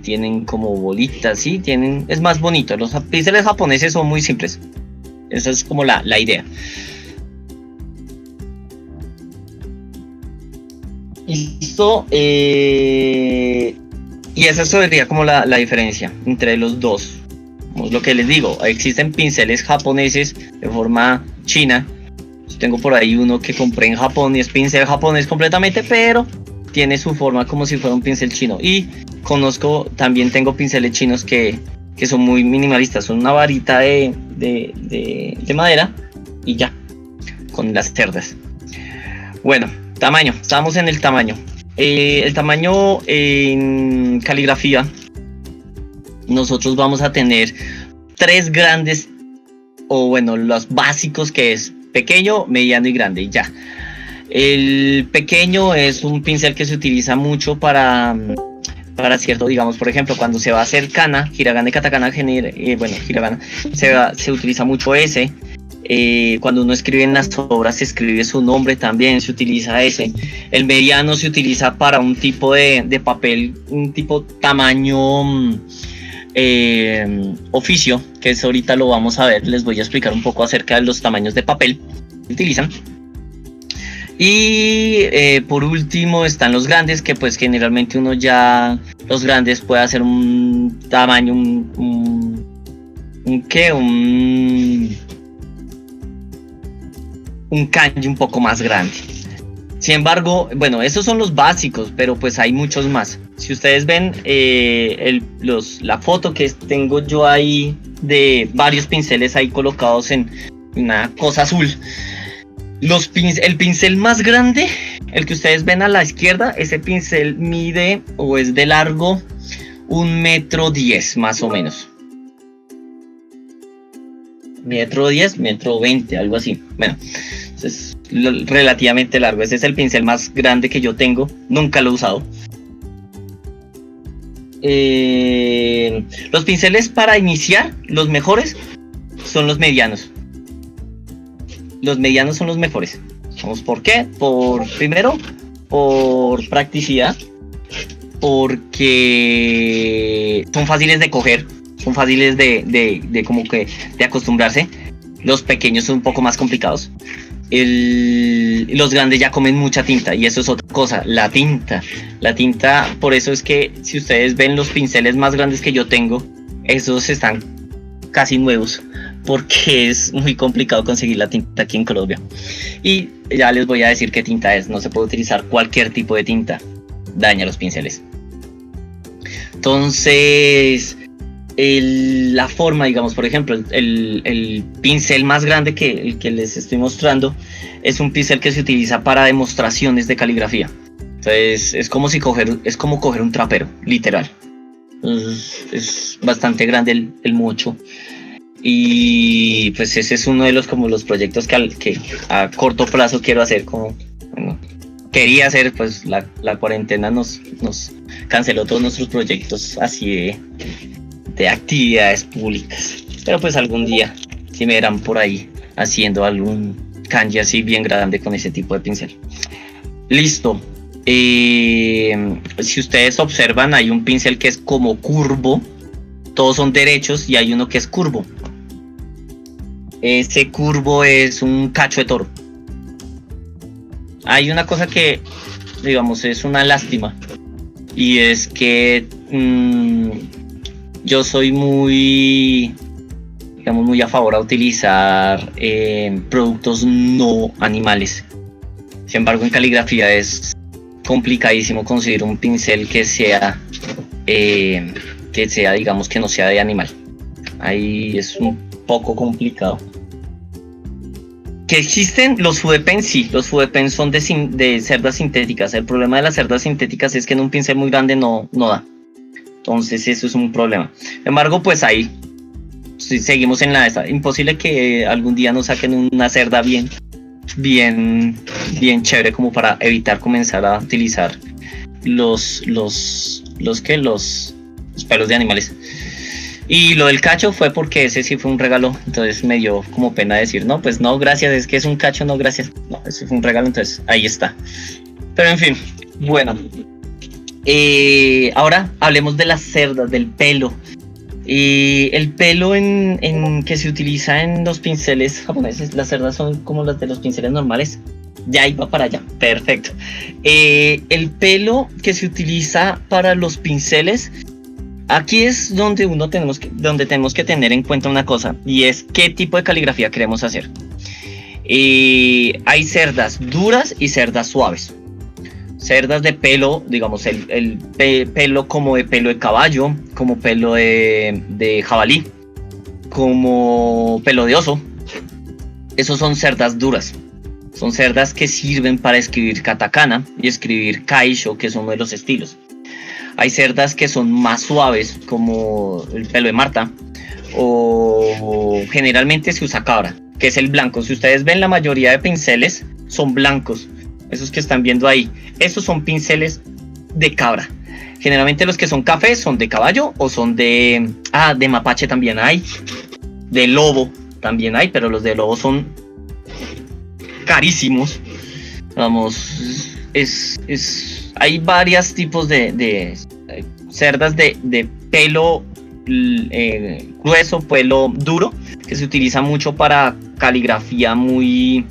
Tienen como bolitas, ¿sí? Es más bonito. Los pinceles japoneses son muy simples. Esa es como la idea. Listo. Y esa sería como la diferencia entre los dos. Lo que les digo, existen pinceles japoneses de forma china. Yo tengo por ahí uno que compré en Japón y es pincel japonés completamente, pero tiene su forma como si fuera un pincel chino. Y también tengo pinceles chinos que son muy minimalistas, son una varita de madera y ya, con las cerdas. Bueno, tamaño, estamos en el tamaño. El tamaño en caligrafía, nosotros vamos a tener tres grandes, los básicos, que es pequeño, mediano y grande, y ya. El pequeño es un pincel que se utiliza mucho para cierto, digamos, por ejemplo, cuando se va a hacer kana, hiragana y katakana, hiragana, se utiliza mucho ese. Cuando uno escribe en las obras, se escribe su nombre, también se utiliza ese. El mediano se utiliza para un tipo de papel, un tipo tamaño oficio, que eso ahorita lo vamos a ver. Les voy a explicar un poco acerca de los tamaños de papel que utilizan. Y por último están los grandes, que pues generalmente los grandes puede hacer un tamaño, un kanji un poco más grande. Sin embargo, esos son los básicos, pero pues hay muchos más. Si ustedes ven la foto que tengo yo ahí de varios pinceles ahí colocados en una cosa azul, el pincel más grande, el que ustedes ven a la izquierda, ese pincel mide o es de largo 1,10 m más o menos. 1,10 m, 1,20 m, algo así. Bueno, es relativamente largo. Ese es el pincel más grande que yo tengo. Nunca lo he usado. Los pinceles para iniciar, los mejores, son los medianos. Los medianos son los mejores. ¿Por qué? Primero, por practicidad. Porque son fáciles de coger. Son fáciles de acostumbrarse. Los pequeños son un poco más complicados. Los grandes ya comen mucha tinta y eso es otra cosa, la tinta, por eso es que si ustedes ven los pinceles más grandes que yo tengo, esos están casi nuevos porque es muy complicado conseguir la tinta aquí en Colombia. Y ya les voy a decir qué tinta es, no se puede utilizar cualquier tipo de tinta, daña los pinceles. Entonces la forma, digamos, por ejemplo, el pincel más grande que el que les estoy mostrando es un pincel que se utiliza para demostraciones de caligrafía. Entonces es como coger un trapero, literal. Es bastante grande el mocho. Y pues ese es uno de los proyectos que a corto plazo quiero hacer, quería hacer, pues la cuarentena nos canceló todos nuestros proyectos así de actividades públicas, pero pues algún día sí me verán por ahí haciendo algún kanji así bien grande con ese tipo de pincel. Listo. Si ustedes observan, hay un pincel que es como curvo, todos son derechos y hay uno que es curvo. Ese curvo es un cacho de toro. Hay una cosa que, digamos, es una lástima, y es que yo soy muy a favor a utilizar productos no animales. Sin embargo, en caligrafía es complicadísimo conseguir un pincel que sea, digamos, que no sea de animal. Ahí es un poco complicado. Que existen los Fudepen, sí, los Fudepen son de cerdas sintéticas. El problema de las cerdas sintéticas es que en un pincel muy grande no da. Entonces eso es un problema. Sin embargo, pues ahí si seguimos en imposible que algún día nos saquen una cerda bien chévere como para evitar comenzar a utilizar los pelos de animales. Y lo del cacho fue porque ese sí fue un regalo, entonces me dio como pena decir, no, pues no, gracias, es que es un cacho, no, gracias. No, ese fue un regalo, entonces ahí está. Pero en fin, bueno. Ahora hablemos de las cerdas, del pelo. El pelo que se utiliza en los pinceles japoneses, las cerdas son como las de los pinceles normales. Ya iba para allá, perfecto. El pelo que se utiliza para los pinceles, aquí es donde tenemos que tener en cuenta una cosa, y es qué tipo de caligrafía queremos hacer. Hay cerdas duras y cerdas suaves. Cerdas de pelo, digamos, el pelo como de pelo de caballo, como pelo de jabalí, como pelo de oso. Esos son cerdas duras. Son cerdas que sirven para escribir katakana y escribir kaisho, que es uno de los estilos. Hay cerdas que son más suaves, como el pelo de Marta, o generalmente se usa cabra, que es el blanco. Si ustedes ven, la mayoría de pinceles son blancos. Esos que están viendo ahí, esos son pinceles de cabra. Generalmente los que son cafés son de caballo o son de mapache también hay. De lobo también hay, pero los de lobo son carísimos. Vamos, hay varios tipos de cerdas de pelo grueso, pelo duro, que se utiliza mucho para caligrafía muy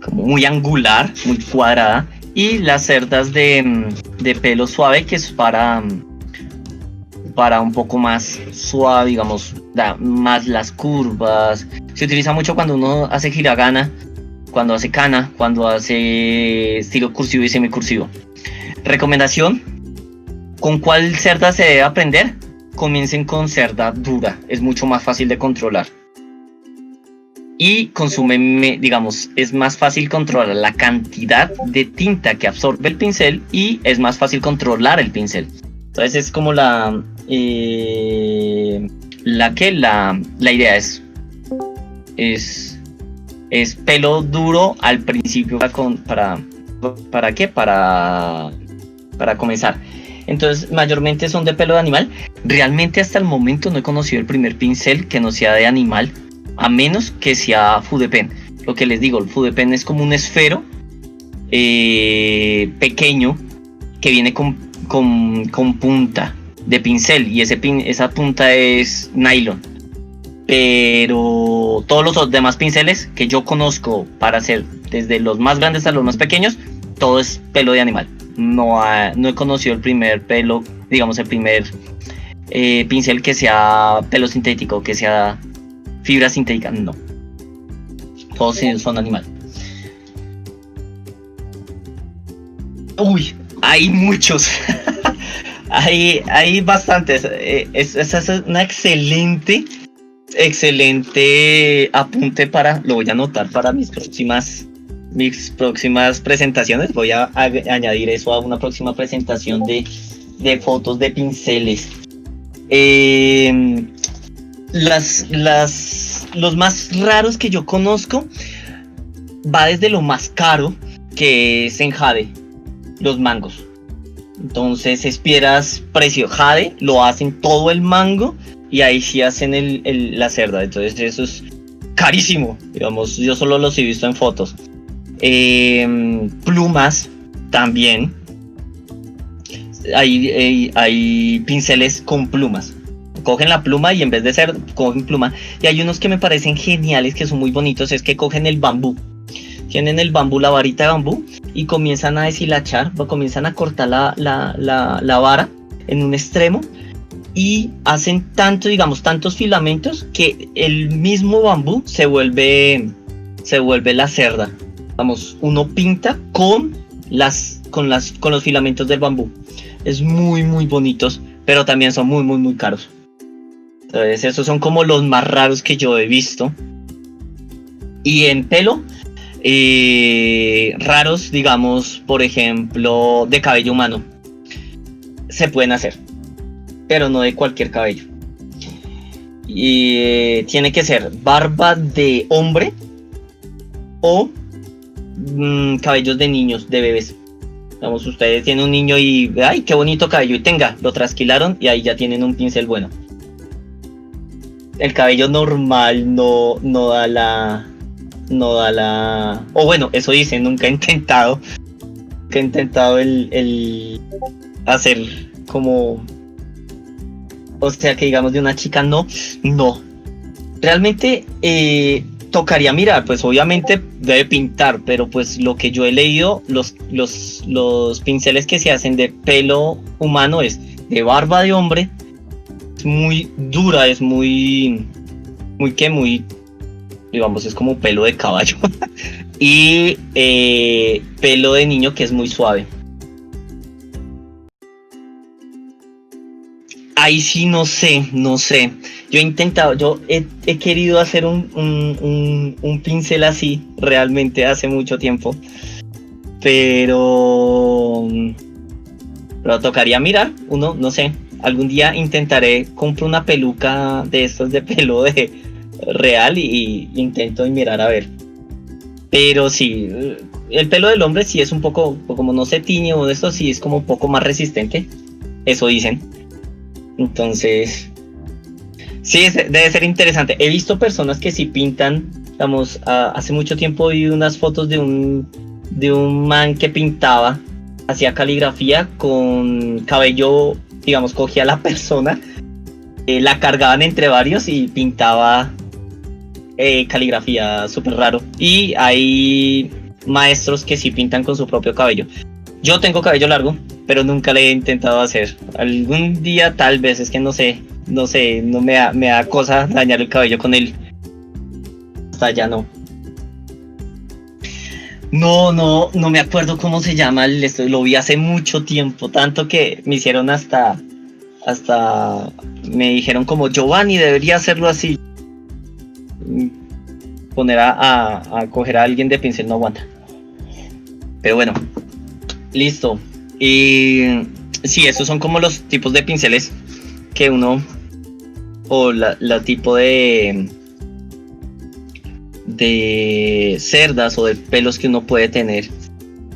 como muy angular, muy cuadrada, y las cerdas de pelo suave, que es para un poco más suave, digamos, da más las curvas. Se utiliza mucho cuando uno hace hiragana, cuando hace kana, cuando hace estilo cursivo y semicursivo. Recomendación: ¿con cuál cerda se debe aprender? Comiencen con cerda dura, es mucho más fácil de controlar. Y consumen, digamos, es más fácil controlar la cantidad de tinta que absorbe el pincel y es más fácil controlar el pincel. Entonces es como la idea es pelo duro al principio ¿para qué? Para comenzar. Entonces mayormente son de pelo de animal. Realmente hasta el momento no he conocido el primer pincel que no sea de animal, a menos que sea Fudepen. Lo que les digo, el Fudepen es como un esfero pequeño que viene con punta de pincel, y esa punta es nylon. pero todos los demás pinceles que yo conozco para hacer, desde los más grandes a los más pequeños, todo es pelo de animal. No he conocido el primer pelo, digamos el primer pincel que sea pelo sintético, que sea fibra sintética, no. Todos son animal. Uy, hay muchos. hay bastantes. Esa es una excelente apunte lo voy a anotar para mis próximas presentaciones. Voy a añadir eso a una próxima presentación de fotos de pinceles. Los más raros que yo conozco va desde lo más caro, que es en jade, los mangos. Entonces esperas precio jade, lo hacen todo el mango y ahí sí hacen la cerda. Entonces eso es carísimo, digamos, yo solo los he visto en fotos. Plumas también. Hay pinceles con plumas. Cogen la pluma y en vez de ser, cogen pluma. Y hay unos que me parecen geniales, que son muy bonitos, es que cogen el bambú. Tienen el bambú, la varita de bambú, y comienzan a deshilachar, comienzan a cortar la vara en un extremo y hacen tantos filamentos que el mismo bambú se vuelve la cerda. Vamos, uno pinta con los filamentos del bambú. Es muy muy bonitos, pero también son muy muy muy caros. Entonces esos son como los más raros que yo he visto. Y en pelo, raros, digamos, por ejemplo, de cabello humano, se pueden hacer, pero no de cualquier cabello. Y tiene que ser barba de hombre o cabellos de niños, de bebés. Vamos, ustedes tienen un niño y ¡ay, qué bonito cabello! Y lo trasquilaron y ahí ya tienen un pincel bueno. El cabello normal no da la... O bueno, eso dicen, nunca he intentado el hacer como... O sea, que digamos de una chica, no. Realmente tocaría mirar, pues obviamente debe pintar, pero pues lo que yo he leído, los pinceles que se hacen de pelo humano es de barba de hombre, es muy dura, es muy, digamos, es como pelo de caballo, y pelo de niño que es muy suave. Ahí sí no sé. Yo he intentado, he querido hacer un pincel así realmente hace mucho tiempo, pero tocaría mirar, no sé, algún día intentaré, compro una peluca de estas de pelo de real y intento mirar a ver. Pero sí, el pelo del hombre sí es un poco, como no se tiñe o de esto, sí es como un poco más resistente, eso dicen. Entonces, sí, debe ser interesante. He visto personas que sí pintan, digamos, hace mucho tiempo vi unas fotos de un man que pintaba, hacía caligrafía con cabello, digamos, cogía a la persona, la cargaban entre varios y pintaba caligrafía, súper raro. Y hay maestros que sí pintan con su propio cabello. Yo tengo cabello largo, pero nunca le he intentado hacer. Algún día tal vez, es que no sé, no me da cosa dañar el cabello con él. Hasta allá no. No me acuerdo cómo se llama, lo vi hace mucho tiempo, tanto que me hicieron hasta me dijeron como Giovanni debería hacerlo así. Poner a coger a alguien de pincel no aguanta. Pero bueno, listo. Y sí, esos son como los tipos de pinceles que uno, o la tipo de cerdas o de pelos que uno puede tener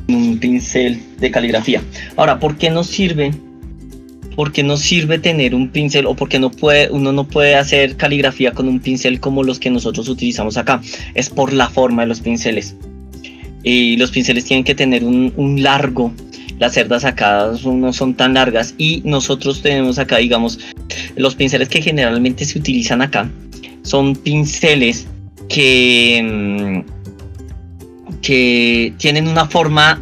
en un pincel de caligrafía. Ahora, ¿por qué nos sirve tener un pincel, o por qué uno no puede hacer caligrafía con un pincel como los que nosotros utilizamos acá? Es por la forma de los pinceles. Y los pinceles tienen que tener un largo. Las cerdas acá no son tan largas, y nosotros tenemos acá, digamos, los pinceles que generalmente se utilizan acá son pinceles que tienen una forma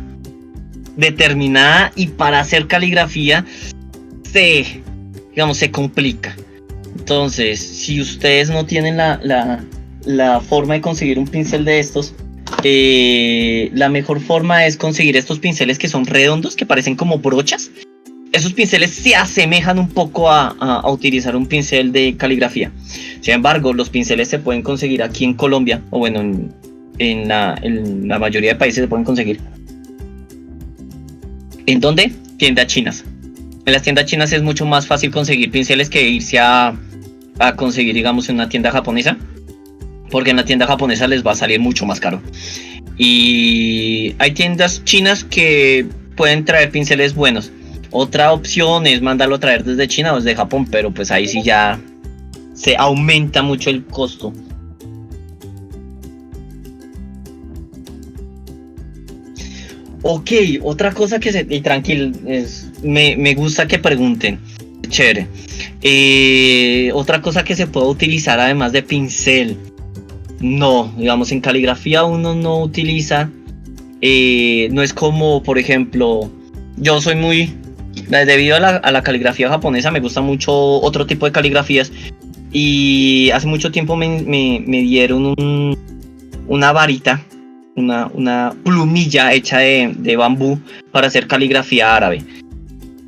determinada y para hacer caligrafía se complica. Entonces, si ustedes no tienen la forma de conseguir un pincel de estos, la mejor forma es conseguir estos pinceles que son redondos, que parecen como brochas. Esos pinceles se asemejan un poco a utilizar un pincel de caligrafía. Sin embargo, los pinceles se pueden conseguir aquí en Colombia, o bueno, en la mayoría de países se pueden conseguir. ¿En dónde? Tiendas chinas. En las tiendas chinas es mucho más fácil conseguir pinceles que irse a conseguir, digamos, en una tienda japonesa, porque en la tienda japonesa les va a salir mucho más caro. Y hay tiendas chinas que pueden traer pinceles buenos. Otra opción es mandarlo a traer desde China o desde Japón, pero pues ahí sí ya se aumenta mucho el costo. Ok, otra cosa y tranquilo, me gusta que pregunten, chévere. Otra cosa que se puede utilizar además de pincel, no, digamos en caligrafía uno no utiliza, no es como, por ejemplo, yo soy debido a la caligrafía japonesa, me gusta mucho otro tipo de caligrafías, y hace mucho tiempo me dieron una varita, una plumilla hecha de bambú para hacer caligrafía árabe.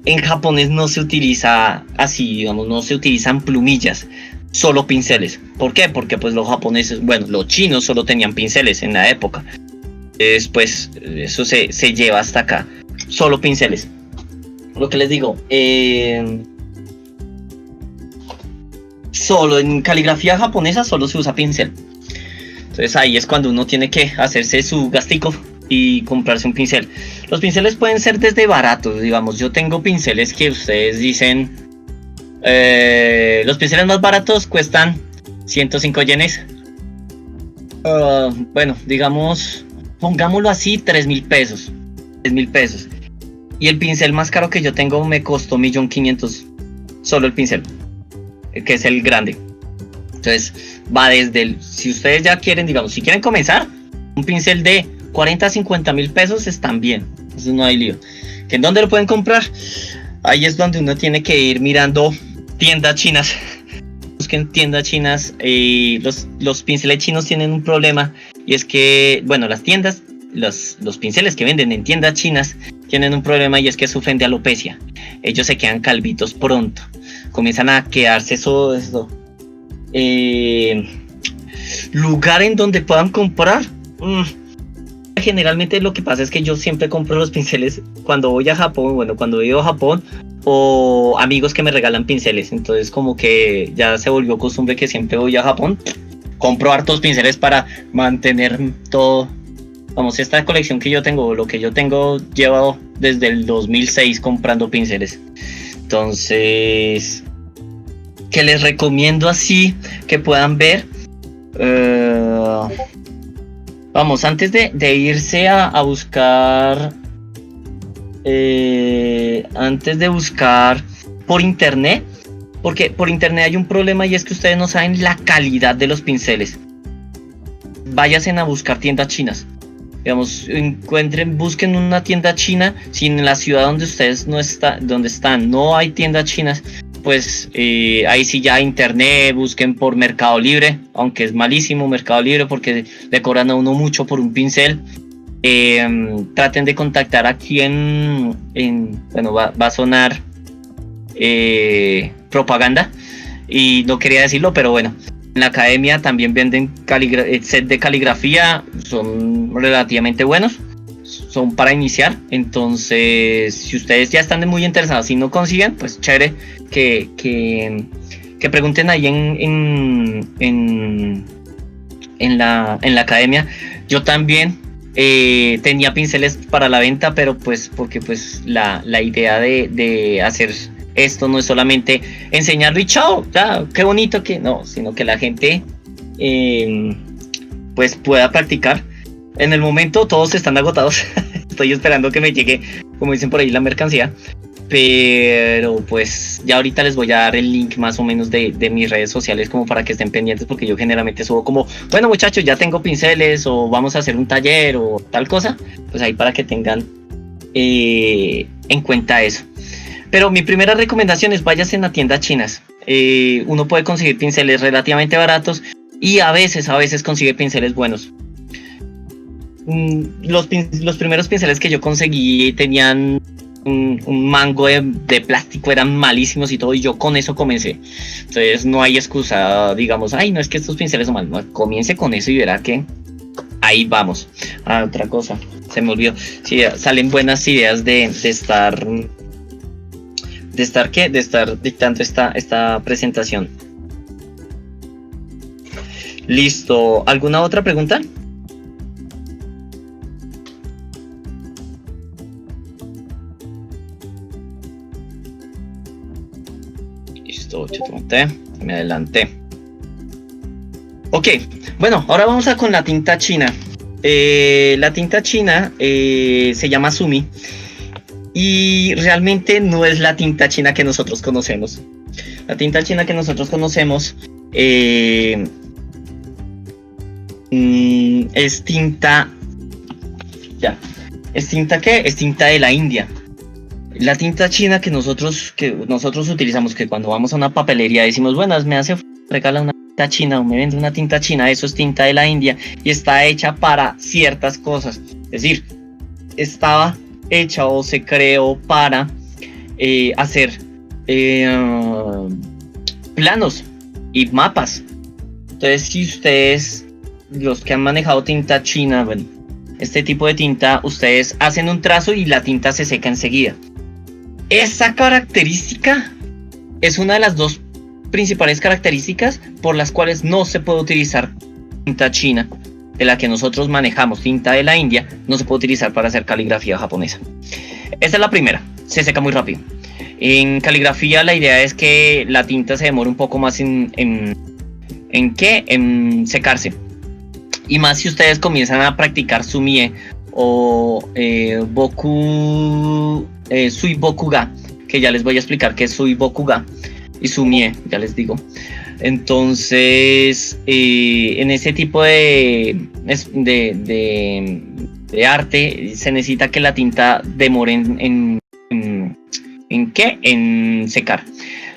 En japonés no se utiliza así, digamos, no se utilizan plumillas, solo pinceles. ¿Por qué? Porque pues los japoneses, bueno, los chinos solo tenían pinceles en la época. Después eso se lleva hasta acá, solo pinceles. Lo que les digo, solo en caligrafía japonesa solo se usa pincel. Entonces ahí es cuando uno tiene que hacerse su gastico y comprarse un pincel. Los pinceles pueden ser desde baratos, digamos, yo tengo pinceles que ustedes dicen, los pinceles más baratos cuestan 105 yenes. Bueno, digamos, pongámoslo así, 3.000 pesos. 3.000 pesos. Y el pincel más caro que yo tengo me costó 1.500.000 solo el pincel, que es el grande. Entonces va desde si ustedes ya quieren, digamos, si quieren comenzar, un pincel de 40 a 50 mil pesos están bien, eso no hay lío. ¿En dónde lo pueden comprar? Ahí es donde uno tiene que ir mirando tiendas chinas. Busquen tiendas chinas. Los pinceles chinos tienen un problema, y es que, bueno, las tiendas, los pinceles que venden en tiendas chinas tienen un problema, y es que sufren de alopecia. Ellos se quedan calvitos pronto, comienzan a quedarse eso. Lugar en donde puedan comprar. Generalmente lo que pasa es que yo siempre compro los pinceles cuando voy a Japón, bueno, cuando he ido a Japón, o amigos que me regalan pinceles. Entonces como que ya se volvió costumbre que siempre voy a Japón, compro hartos pinceles para mantener todo. Vamos, esta colección que yo tengo, lo que yo tengo, llevo desde el 2006 comprando pinceles. Entonces, que les recomiendo así que puedan ver. Vamos, antes de irse a buscar, antes de buscar por internet, porque por internet hay un problema, y es que ustedes no saben la calidad de los pinceles. Váyanse a buscar tiendas chinas. Digamos, busquen una tienda china. Si en la ciudad donde ustedes no hay tiendas chinas, pues ahí sí ya internet, busquen por Mercado Libre, aunque es malísimo Mercado Libre porque le cobran a uno mucho por un pincel. Traten de contactar aquí bueno, va a sonar propaganda y no quería decirlo, pero bueno, en la academia también venden set de caligrafía, son relativamente buenos, son para iniciar. Entonces, si ustedes ya están muy interesados y no consiguen, pues chévere que pregunten ahí en la academia. Yo también tenía pinceles para la venta, pero pues porque pues la idea de hacer esto no es solamente enseñarlo y chao, ya, qué bonito que no, sino que la gente pues pueda practicar. En el momento todos están agotados. Estoy esperando que me llegue, como dicen por ahí, la mercancía. Pero pues ya ahorita les voy a dar el link más o menos de mis redes sociales como para que estén pendientes, porque yo generalmente subo como, bueno muchachos, ya tengo pinceles o vamos a hacer un taller o tal cosa, pues ahí para que tengan en cuenta eso. Pero mi primera recomendación es váyase en las tiendas chinas. Uno puede conseguir pinceles relativamente baratos y a veces consigue pinceles buenos. Los primeros pinceles que yo conseguí tenían un mango de plástico, eran malísimos y todo, y yo con eso comencé. Entonces no hay excusa, digamos, ay, no es que estos pinceles son malos, no, comience con eso y verá que ahí vamos. Otra cosa, se me olvidó. Sí, salen buenas ideas de estar dictando esta presentación. Listo, ¿alguna otra pregunta? Listo, me adelanté. Ok, bueno, ahora vamos con la tinta china. La tinta china se llama Sumi y realmente no es la tinta china que nosotros conocemos. La tinta china que nosotros conocemos es tinta... ¿Es tinta qué? Es tinta de la India. La tinta china que nosotros utilizamos, que cuando vamos a una papelería decimos, bueno, me regala una tinta china o me vende una tinta china, eso es tinta de la India y está hecha para ciertas cosas. Es decir, estaba hecha o se creó para hacer planos y mapas. Entonces, si ustedes, los que han manejado tinta china, bueno, este tipo de tinta, ustedes hacen un trazo y la tinta se seca enseguida. Esa característica es una de las dos principales características por las cuales no se puede utilizar tinta china, de la que nosotros manejamos, tinta de la India, no se puede utilizar para hacer caligrafía japonesa. Esa es la primera, se seca muy rápido. En caligrafía la idea es que la tinta se demore un poco más en secarse. Y más si ustedes comienzan a practicar sumie o sui bokuga, que ya les voy a explicar qué es sui bokuga y sumie, ya les digo. Entonces, en ese tipo de arte se necesita que la tinta demore en secar.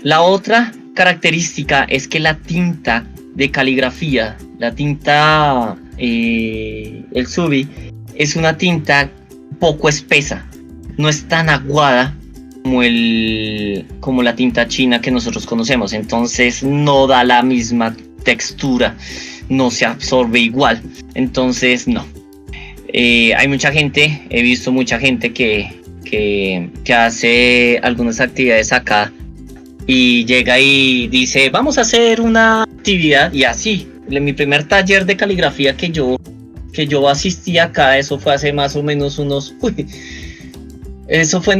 La otra característica es que la tinta de caligrafía, la tinta el subi, es una tinta poco espesa, no es tan aguada como la tinta china que nosotros conocemos, entonces no da la misma textura, no se absorbe igual, entonces no. Hay mucha gente, he visto mucha gente que hace algunas actividades acá y llega y dice, vamos a hacer una actividad, y así, en mi primer taller de caligrafía que yo asistí acá, eso fue hace más o menos eso fue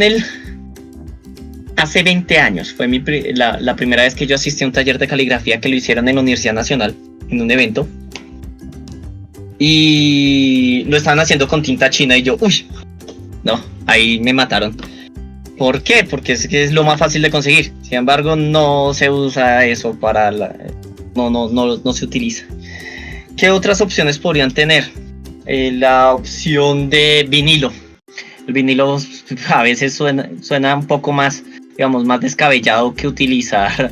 hace 20 años, fue la primera vez que yo asistí a un taller de caligrafía que lo hicieron en la Universidad Nacional, en un evento, y lo estaban haciendo con tinta china y yo, no, ahí me mataron. ¿Por qué? Porque es lo más fácil de conseguir. Sin embargo, no se usa eso para no se utiliza. ¿Qué otras opciones podrían tener? La opción de vinilo. El vinilo a veces suena un poco más, digamos, más descabellado que utilizar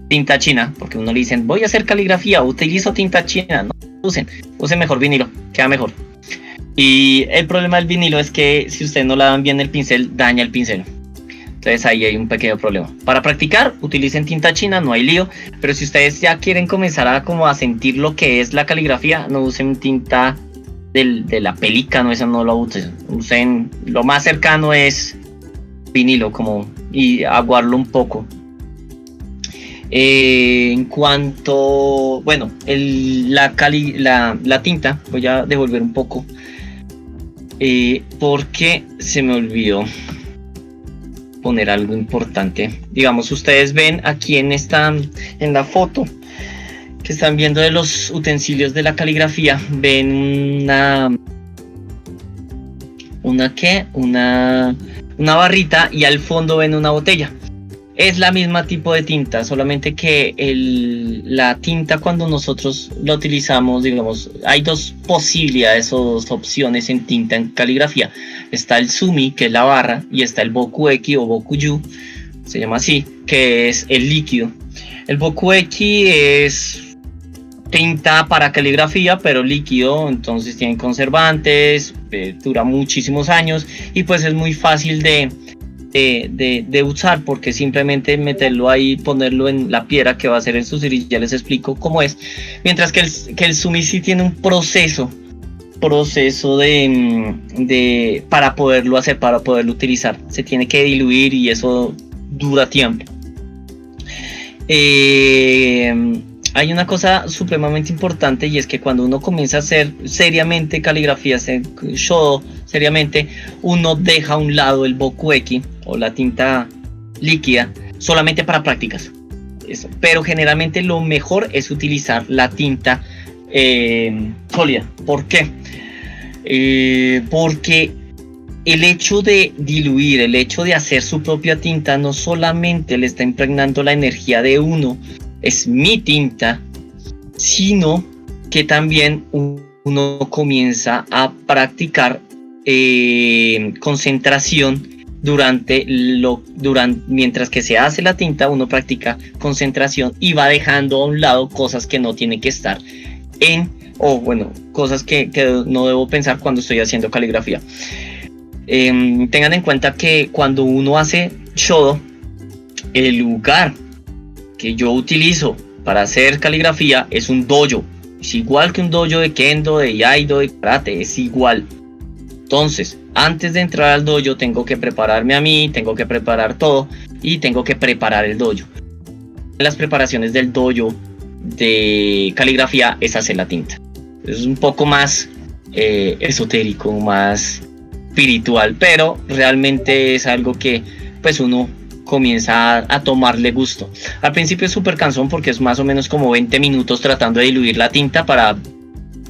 tinta china, porque uno le dicen, voy a hacer caligrafía, utilizo tinta china. No usen mejor vinilo, queda mejor. Y el problema del vinilo es que si ustedes no lavan bien el pincel, daña el pincel. Entonces ahí hay un pequeño problema. Para practicar, utilicen tinta china, no hay lío. Pero si ustedes ya quieren comenzar a sentir lo que es la caligrafía, no usen tinta de la pelica, no, eso no lo usen. Usen, lo más cercano es vinilo, y aguarlo un poco. En cuanto, bueno, la tinta, voy a devolver un poco. Porque se me olvidó poner algo importante. Digamos, ustedes ven aquí en la foto que están viendo de los utensilios de la caligrafía, ven una barrita y al fondo ven una botella. Es la misma tipo de tinta, solamente que la tinta cuando nosotros la utilizamos, digamos, hay dos posibilidades o dos opciones en tinta en caligrafía. Está el sumi, que es la barra, y está el bokueki o bokuyu, se llama así, que es el líquido. El bokueki es tinta para caligrafía, pero líquido, entonces tiene conservantes, dura muchísimos años y pues es muy fácil de usar, porque simplemente meterlo ahí, ponerlo en la piedra que va a hacer el sucir y ya les explico cómo es. Mientras que el sumi sí tiene un proceso para poderlo hacer, para poderlo utilizar. Se tiene que diluir y eso dura tiempo. Hay una cosa supremamente importante y es que cuando uno comienza a hacer seriamente caligrafía, shodo seriamente, uno deja a un lado el bokueki o la tinta líquida solamente para prácticas. Eso. Pero generalmente lo mejor es utilizar la tinta sólida. ¿Por qué? Porque el hecho de diluir, el hecho de hacer su propia tinta no solamente le está impregnando la energía de uno, es mi tinta, sino que también uno comienza a practicar concentración mientras que se hace la tinta, uno practica concentración y va dejando a un lado cosas que no tienen que estar cosas que no debo pensar cuando estoy haciendo caligrafía. Tengan en cuenta que cuando uno hace shodo, el lugar que yo utilizo para hacer caligrafía es un dojo. Es igual que un dojo de kendo, de iaido, de karate, es igual. Entonces, antes de entrar al dojo tengo que prepararme a mí, tengo que preparar todo y tengo que preparar el dojo. Las preparaciones del dojo de caligrafía es hacer la tinta. Es un poco más esotérico, más espiritual, pero realmente es algo que pues uno comienza a tomarle gusto. Al principio es súper cansón porque es más o menos como 20 minutos tratando de diluir la tinta para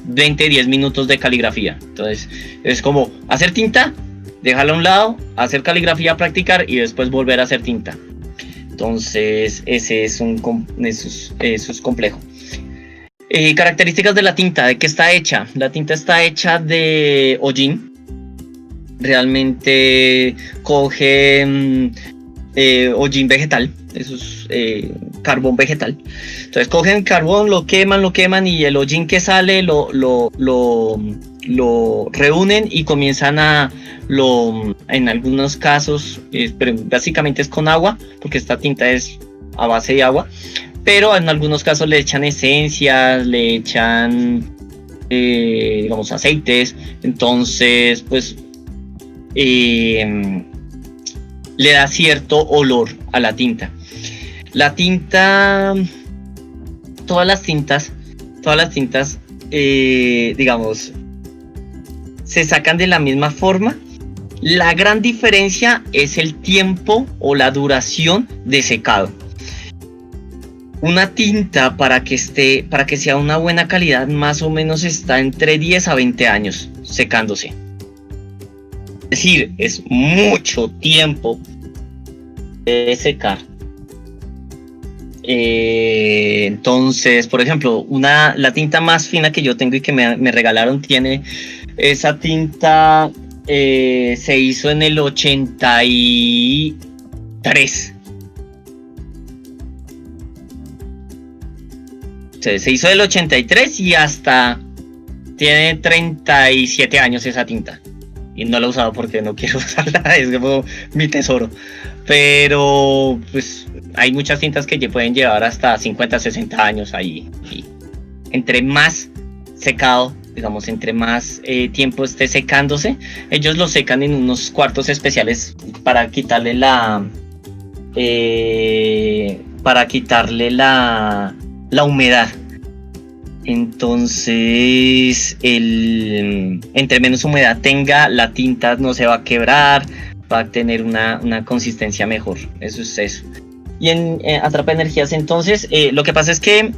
10 minutos de caligrafía. Entonces es como hacer tinta, dejarla a un lado, hacer caligrafía, practicar y después volver a hacer tinta. Entonces eso es complejo. Características de la tinta, ¿de qué está hecha? La tinta está hecha de hollín. Realmente coge hollín vegetal, eso es carbón vegetal. Entonces cogen carbón, lo queman y el hollín que sale lo reúnen y comienzan en algunos casos, pero básicamente es con agua, porque esta tinta es a base de agua, pero en algunos casos le echan esencias, le echan digamos aceites, entonces pues le da cierto olor a la tinta. La tinta, todas las tintas, digamos, se sacan de la misma forma. La gran diferencia es el tiempo o la duración de secado. Una tinta para que sea una buena calidad, más o menos está entre 10 a 20 años secándose. Es decir, es mucho tiempo de secar. Entonces, por ejemplo, la tinta más fina que yo tengo y que me regalaron, tiene esa tinta, se hizo en el 83. Se hizo del 83 y hasta tiene 37 años esa tinta. Y no la he usado porque no quiero usarla, es como mi tesoro. Pero pues hay muchas tintas que pueden llevar hasta 50, 60 años ahí. Y entre más secado, digamos, entre más tiempo esté secándose, ellos lo secan en unos cuartos especiales para quitarle la humedad. Entonces, entre menos humedad tenga, la tinta no se va a quebrar, va a tener una consistencia mejor. Eso es eso. Y en Atrapa Energías, entonces, lo que pasa es que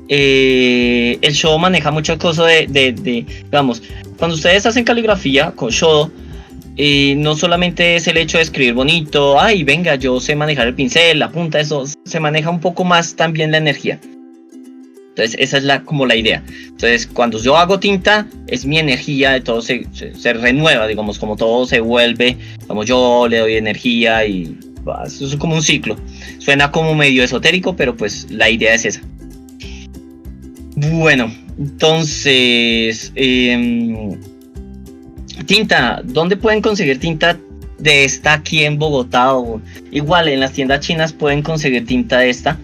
el show maneja mucho coso digamos, cuando ustedes hacen caligrafía con Shodo, no solamente es el hecho de escribir bonito, ay, venga, yo sé manejar el pincel, la punta, eso, se maneja un poco más también la energía. Entonces, esa es como la idea. Entonces, cuando yo hago tinta, es mi energía, de todo se renueva, digamos, como todo se vuelve, como yo le doy energía y eso es como un ciclo. Suena como medio esotérico, pero pues la idea es esa. Bueno, entonces, tinta, ¿dónde pueden conseguir tinta de esta aquí en Bogotá? O igual en las tiendas chinas pueden conseguir tinta de esta.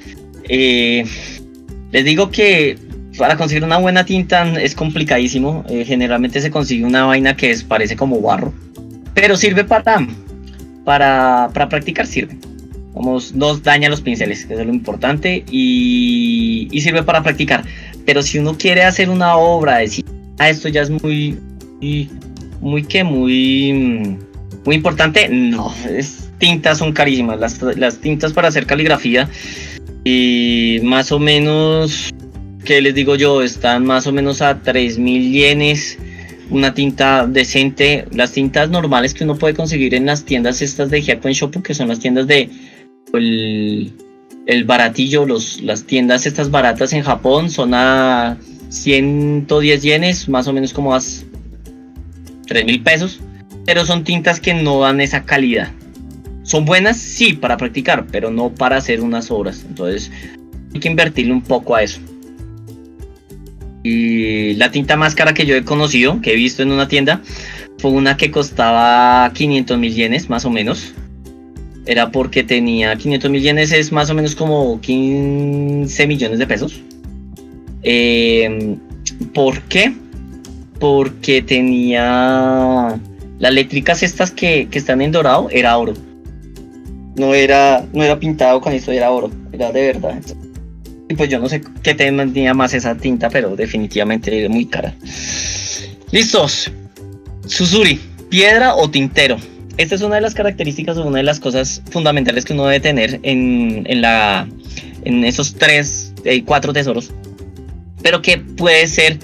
Les digo que para conseguir una buena tinta es complicadísimo. Generalmente se consigue una vaina que parece como barro, pero sirve para practicar, sirve. Vamos, no daña los pinceles, que es lo importante, y sirve para practicar. Pero si uno quiere hacer una obra, decir, esto ya es muy importante, no, tintas son carísimas. Las tintas para hacer caligrafía, y más o menos, ¿qué les digo yo? Están más o menos a 3.000 yenes. Una tinta decente. Las tintas normales que uno puede conseguir en las tiendas estas de Hyakuen Shop, que son las tiendas de el baratillo, las tiendas estas baratas en Japón, son a 110 yenes, más o menos como a 3.000 pesos, pero son tintas que no dan esa calidad. Son buenas, sí, para practicar, pero no para hacer unas obras. Entonces hay que invertirle un poco a eso. Y la tinta más cara que yo he conocido, que he visto en una tienda, fue una que costaba 500.000 yenes, más o menos. Era porque tenía 500.000 yenes, es más o menos como 15 millones de pesos. ¿Por qué? Porque tenía las eléctricas estas que están en dorado, era oro. No era pintado con esto, era oro, era de verdad. Y pues yo no sé qué tenía más esa tinta, pero definitivamente era muy cara. Listos. Susuri, piedra o tintero. Esta es una de las características o una de las cosas fundamentales que uno debe tener en esos 4 tesoros, pero que puede ser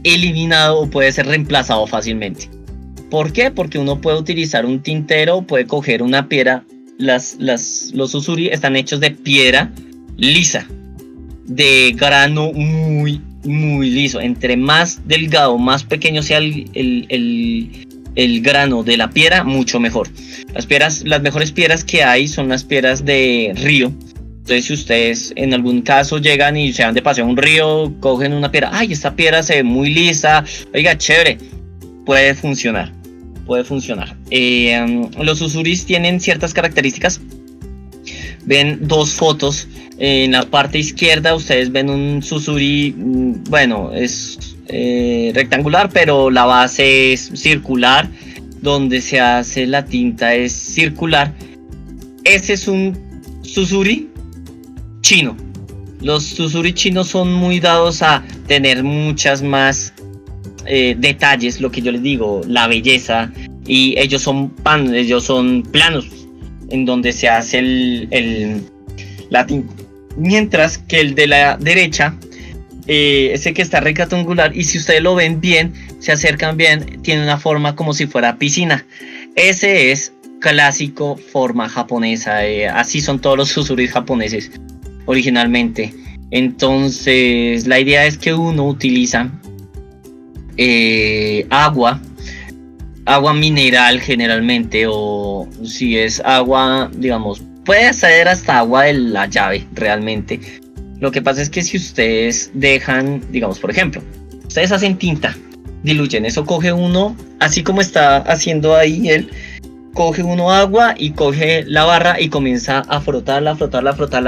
eliminado o puede ser reemplazado fácilmente. ¿Por qué? Porque uno puede utilizar un tintero, puede coger una piedra. Los Susuri están hechos de piedra lisa, de grano muy liso. Entre más delgado, más pequeño sea el grano de la piedra, mucho mejor. Las mejores piedras que hay son las piedras de río. Entonces, si ustedes en algún caso llegan y se van de paseo a un río, cogen una piedra, ay, esta piedra se ve muy lisa, oiga, chévere, puede funcionar. Los Susuris tienen ciertas características. Ven 2 fotos. En la parte izquierda ustedes ven un Susuri, bueno, es rectangular, pero la base es circular. Donde se hace la tinta es circular. Ese es un Susuri chino. Los Susuri chinos son muy dados a tener muchas más detalles, lo que yo les digo, la belleza, y ellos son planos en donde se hace la tinta, mientras que el de la derecha, ese que está rectangular, y si ustedes lo ven bien, se acercan bien, tiene una forma como si fuera piscina. Ese es clásico forma japonesa, así son todos los Susuri japoneses originalmente. Entonces la idea es que uno utiliza agua mineral generalmente, o si es agua, digamos, puede ser hasta agua de la llave realmente. Lo que pasa es que si ustedes dejan, digamos, por ejemplo, ustedes hacen tinta, diluyen eso, coge uno, así como está haciendo ahí él, coge uno agua y coge la barra y comienza a frotarla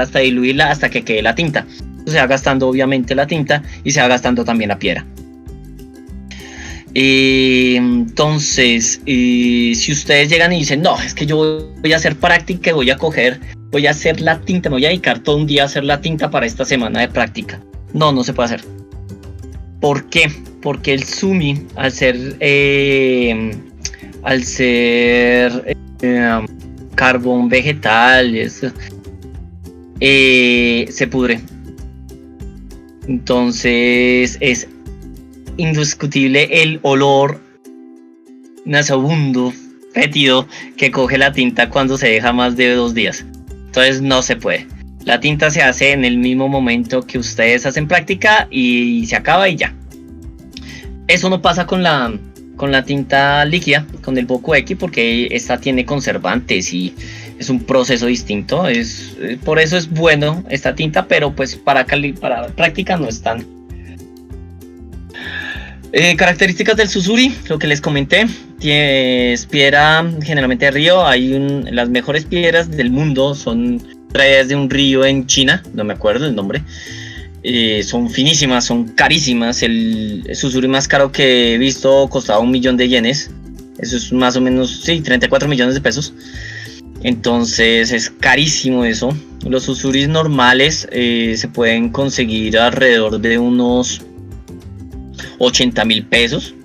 hasta diluirla, hasta que quede la tinta. Se va gastando obviamente la tinta y se va gastando también la piedra. Entonces, si ustedes llegan y dicen, no, es que yo voy a hacer práctica, voy a hacer la tinta, me voy a dedicar todo un día a hacer la tinta para esta semana de práctica. No se puede hacer. ¿Por qué? Porque el Sumi, al ser carbón vegetal, se pudre. Entonces es indiscutible el olor nauseabundo, fétido, que coge la tinta cuando se deja más de 2 días. Entonces no se puede. La tinta se hace en el mismo momento que ustedes hacen práctica y se acaba y ya. Eso no pasa con la tinta líquida, con el Boku X, porque esta tiene conservantes y es un proceso distinto. Por eso es bueno esta tinta, pero pues para práctica no es tan. Características del Susuri, lo que les comenté. Es piedra generalmente de río. Las mejores piedras del mundo son traídas de un río en China, no me acuerdo el nombre. Son finísimas, son carísimas. El Susuri más caro que he visto costaba 1 millón de yenes. Eso es más o menos, sí, 34 millones de pesos. Entonces es carísimo eso. Los Susuris normales se pueden conseguir alrededor de unos 80,000 pesos.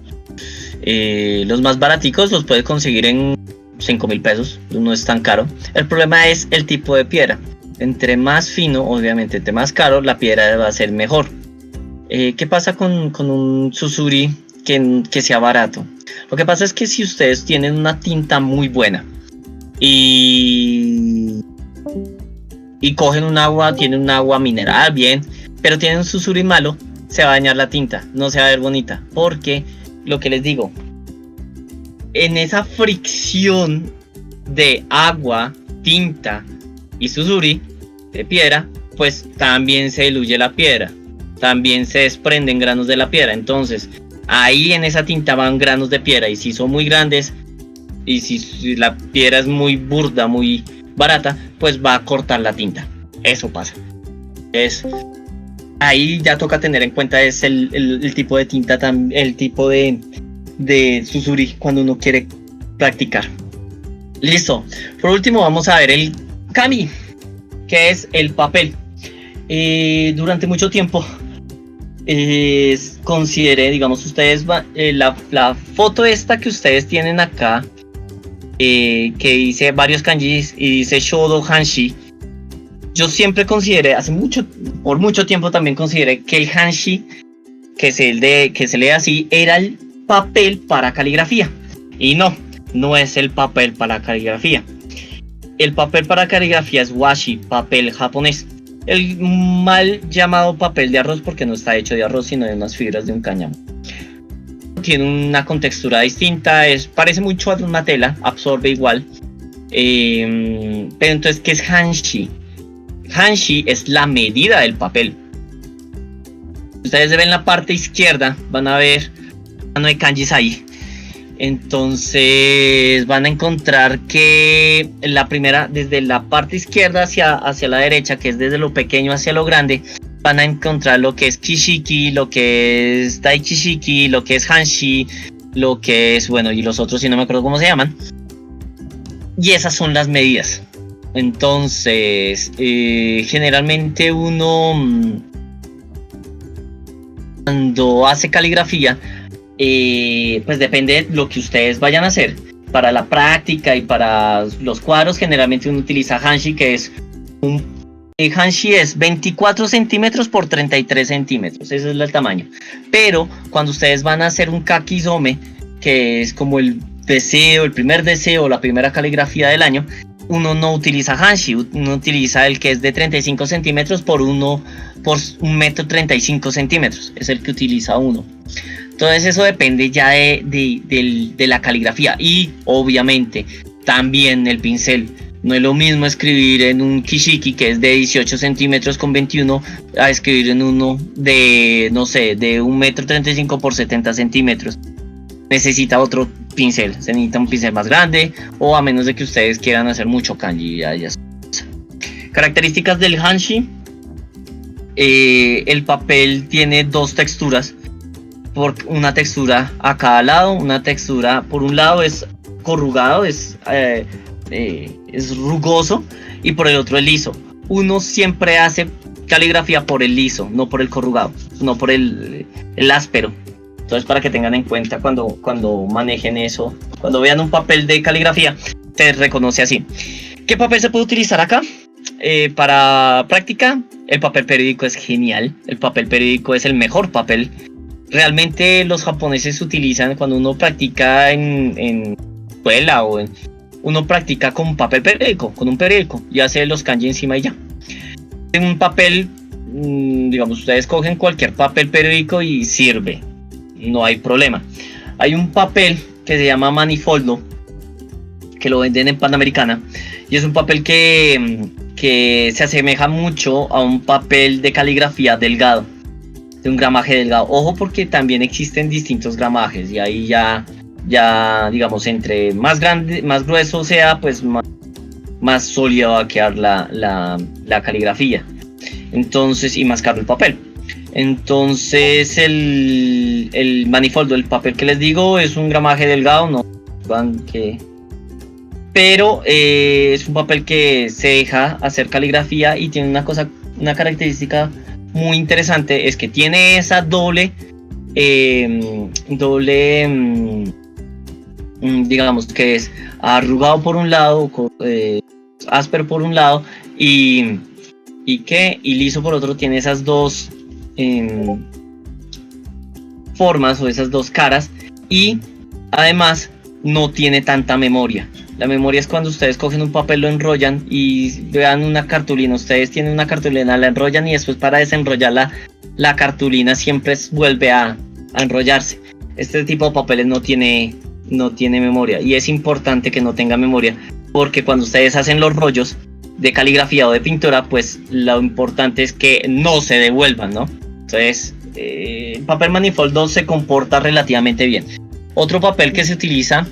Los más baraticos los puedes conseguir en 5,000 pesos. No es tan caro. El problema es el tipo de piedra. Entre más fino, obviamente, entre más caro, la piedra va a ser mejor. ¿Qué pasa con un Susuri que sea barato? Lo que pasa es que si ustedes tienen una tinta muy buena y cogen tienen un agua mineral bien, pero tienen un Susuri malo, se va a dañar la tinta, no se va a ver bonita, porque lo que les digo, en esa fricción de agua, tinta y Susuri de piedra, pues también se diluye la piedra, también se desprenden granos de la piedra. Entonces ahí en esa tinta van granos de piedra, y si son muy grandes y si la piedra es muy burda, muy barata, pues va a cortar la tinta. Eso pasa. Ahí ya toca tener en cuenta es el tipo de tinta, el tipo de Susuri cuando uno quiere practicar. Listo. Por último vamos a ver el Kami, que es el papel. Durante mucho tiempo consideré, digamos, ustedes la foto esta que ustedes tienen acá, que dice varios kanjis y dice Shodo Hanshi. Yo siempre consideré, por mucho tiempo también consideré que el Hanshi, que se lee así, era el papel para caligrafía. Y no es el papel para caligrafía. El papel para caligrafía es washi, papel japonés. El mal llamado papel de arroz, porque no está hecho de arroz, sino de unas fibras de un cáñamo. Tiene una contextura distinta, parece mucho a una tela, absorbe igual. Pero entonces, ¿qué es Hanshi? Hanshi es la medida del papel. Ustedes ven la parte izquierda, van a ver no hay kanjis ahí. Entonces van a encontrar que la primera, desde la parte izquierda hacia la derecha, que es desde lo pequeño hacia lo grande, van a encontrar lo que es Kishiki, lo que es Daichishiki, lo que es Hanshi, lo que es, bueno, y los otros si no me acuerdo cómo se llaman. Y esas son las medidas. Entonces, generalmente uno cuando hace caligrafía, pues depende de lo que ustedes vayan a hacer. Para la práctica y para los cuadros, generalmente uno utiliza Hanshi, que es Hanshi es 24 centímetros por 33 centímetros, ese es el tamaño. Pero cuando ustedes van a hacer un kakizome, que es como el primer deseo, la primera caligrafía del año, uno no utiliza Hanshi, uno utiliza el que es de 35 centímetros por 1 metro 35 centímetros, es el que utiliza uno. Entonces eso depende ya de la caligrafía, y obviamente también el pincel. No es lo mismo escribir en un Kishiki que es de 18 centímetros con 21 a escribir en uno de, no sé, de 1 metro 35 por 70 centímetros. Necesita otro pincel, se necesita un pincel más grande, o a menos de que ustedes quieran hacer mucho kanji. Características del Hanshi. El papel tiene 2 texturas, por una textura a cada lado. Una textura por un lado es corrugado, es rugoso, y por el otro es liso. Uno siempre hace caligrafía por el liso, no por el corrugado, no por el áspero. Entonces, para que tengan en cuenta cuando manejen eso, cuando vean un papel de caligrafía, se reconoce así. ¿Qué papel se puede utilizar acá? Para práctica, el papel periódico es genial. El papel periódico es el mejor papel realmente los japoneses utilizan cuando uno practica en escuela uno practica con papel periódico, con un periódico y hace los kanji encima y ya. En un papel, digamos, ustedes cogen cualquier papel periódico y sirve, no hay problema. Hay un papel que se llama Manifoldo, que lo venden en Panamericana, y es un papel que se asemeja mucho a un papel de caligrafía delgado, de un gramaje delgado. Ojo, porque también existen distintos gramajes, y ahí ya digamos, entre más grande, más grueso sea, pues más sólida va a quedar la caligrafía. Entonces, y más caro el papel. Entonces el Manifoldo, el papel que les digo, es un gramaje delgado, no pero es un papel que se deja hacer caligrafía y tiene una característica muy interesante, es que tiene esa doble digamos que es arrugado por un lado, áspero por un lado y liso por otro. Tiene esas dos formas o esas dos caras, y además no tiene tanta memoria. La memoria es cuando ustedes cogen un papel, lo enrollan y vean una cartulina. Ustedes tienen una cartulina, la enrollan y después para desenrollar la cartulina siempre vuelve a enrollarse. Este tipo de papeles no tiene memoria, y es importante que no tenga memoria, porque cuando ustedes hacen los rollos de caligrafía o de pintura, pues lo importante es que no se devuelvan, ¿no? Entonces el papel Manifoldo se comporta relativamente bien. Otro papel que se utiliza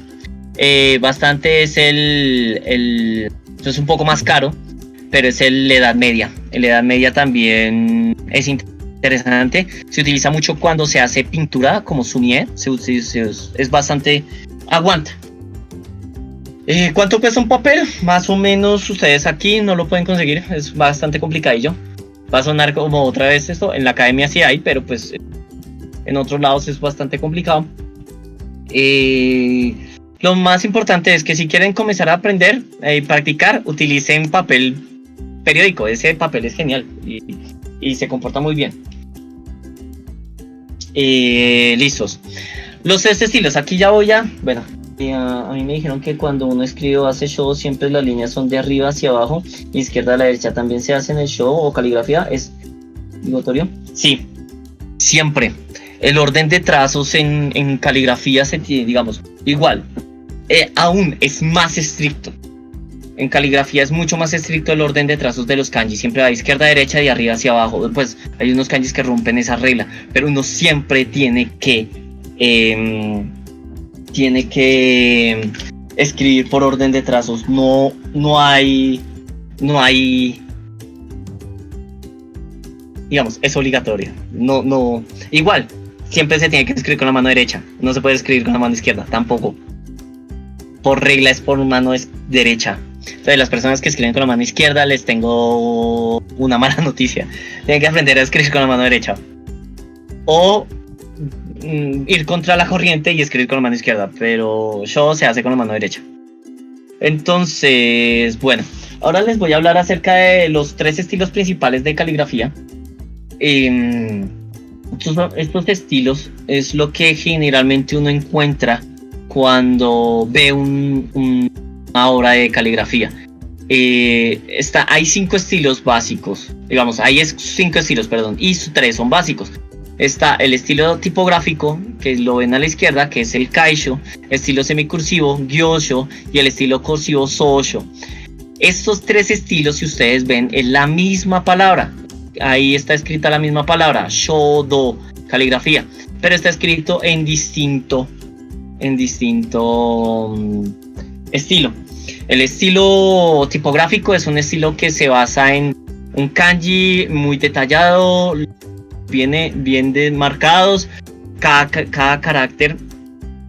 bastante es es un poco más caro, pero es el Edad Media. El Edad Media también es interesante, se utiliza mucho cuando se hace pintura como sumier, es bastante, aguanta. ¿Cuánto cuesta un papel? Más o menos ustedes aquí no lo pueden conseguir, es bastante complicadillo. Va a sonar como otra vez esto, en la academia sí hay, pero pues en otros lados es bastante complicado. Lo más importante es que si quieren comenzar a aprender y practicar, utilicen papel periódico. Ese papel es genial y se comporta muy bien. Listos. Los 3 estilos, aquí ya voy a... Bueno, a mí me dijeron que cuando uno escribe o hace show, siempre las líneas son de arriba hacia abajo, izquierda a la derecha. ¿También se hace en el show o caligrafía? ¿Es obligatorio? Sí, siempre. El orden de trazos en caligrafía se tiene, digamos, igual. Aún es más estricto. En caligrafía es mucho más estricto el orden de trazos de los kanji. Siempre va de izquierda a derecha y de arriba hacia abajo. Pues hay unos kanjis que rompen esa regla, pero uno siempre tiene que escribir por orden de trazos. No hay, digamos, es obligatorio. No, igual, siempre se tiene que escribir con la mano derecha. No se puede escribir con la mano izquierda, tampoco. Por regla es por mano derecha. Entonces, las personas que escriben con la mano izquierda, les tengo una mala noticia. Tienen que aprender a escribir con la mano derecha. O ir contra la corriente y escribir con la mano izquierda. Pero show se hace con la mano derecha. Entonces, bueno, ahora les voy a hablar acerca de los 3 estilos principales de caligrafía. Estos estilos es lo que generalmente uno encuentra cuando ve una obra de caligrafía. Hay 5 estilos básicos, digamos, hay 5 estilos, perdón, y 3 son básicos. Está el estilo tipográfico, que lo ven a la izquierda, que es el kaisho, estilo semicursivo, gyosho, y el estilo cursivo, sousho. Estos 3 estilos, si ustedes ven, es la misma palabra. Ahí está escrita la misma palabra, shodo, caligrafía, pero está escrito en distinto estilo. El estilo tipográfico es un estilo que se basa en un kanji muy detallado, bien demarcados. Cada carácter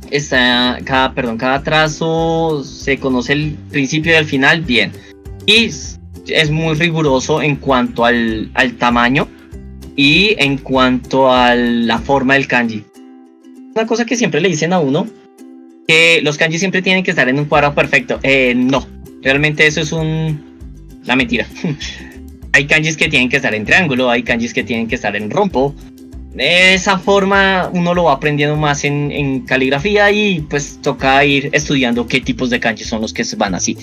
está, cada trazo se conoce el principio y el final bien, y es muy riguroso en cuanto al tamaño y en cuanto a la forma del kanji. Una cosa que siempre le dicen a uno, que los kanji siempre tienen que estar en un cuadrado perfecto. No, realmente eso es la mentira. Hay kanjis que tienen que estar en triángulo, hay kanjis que tienen que estar en rompo, de esa forma uno lo va aprendiendo más en caligrafía y pues toca ir estudiando qué tipos de kanji son los que se van así.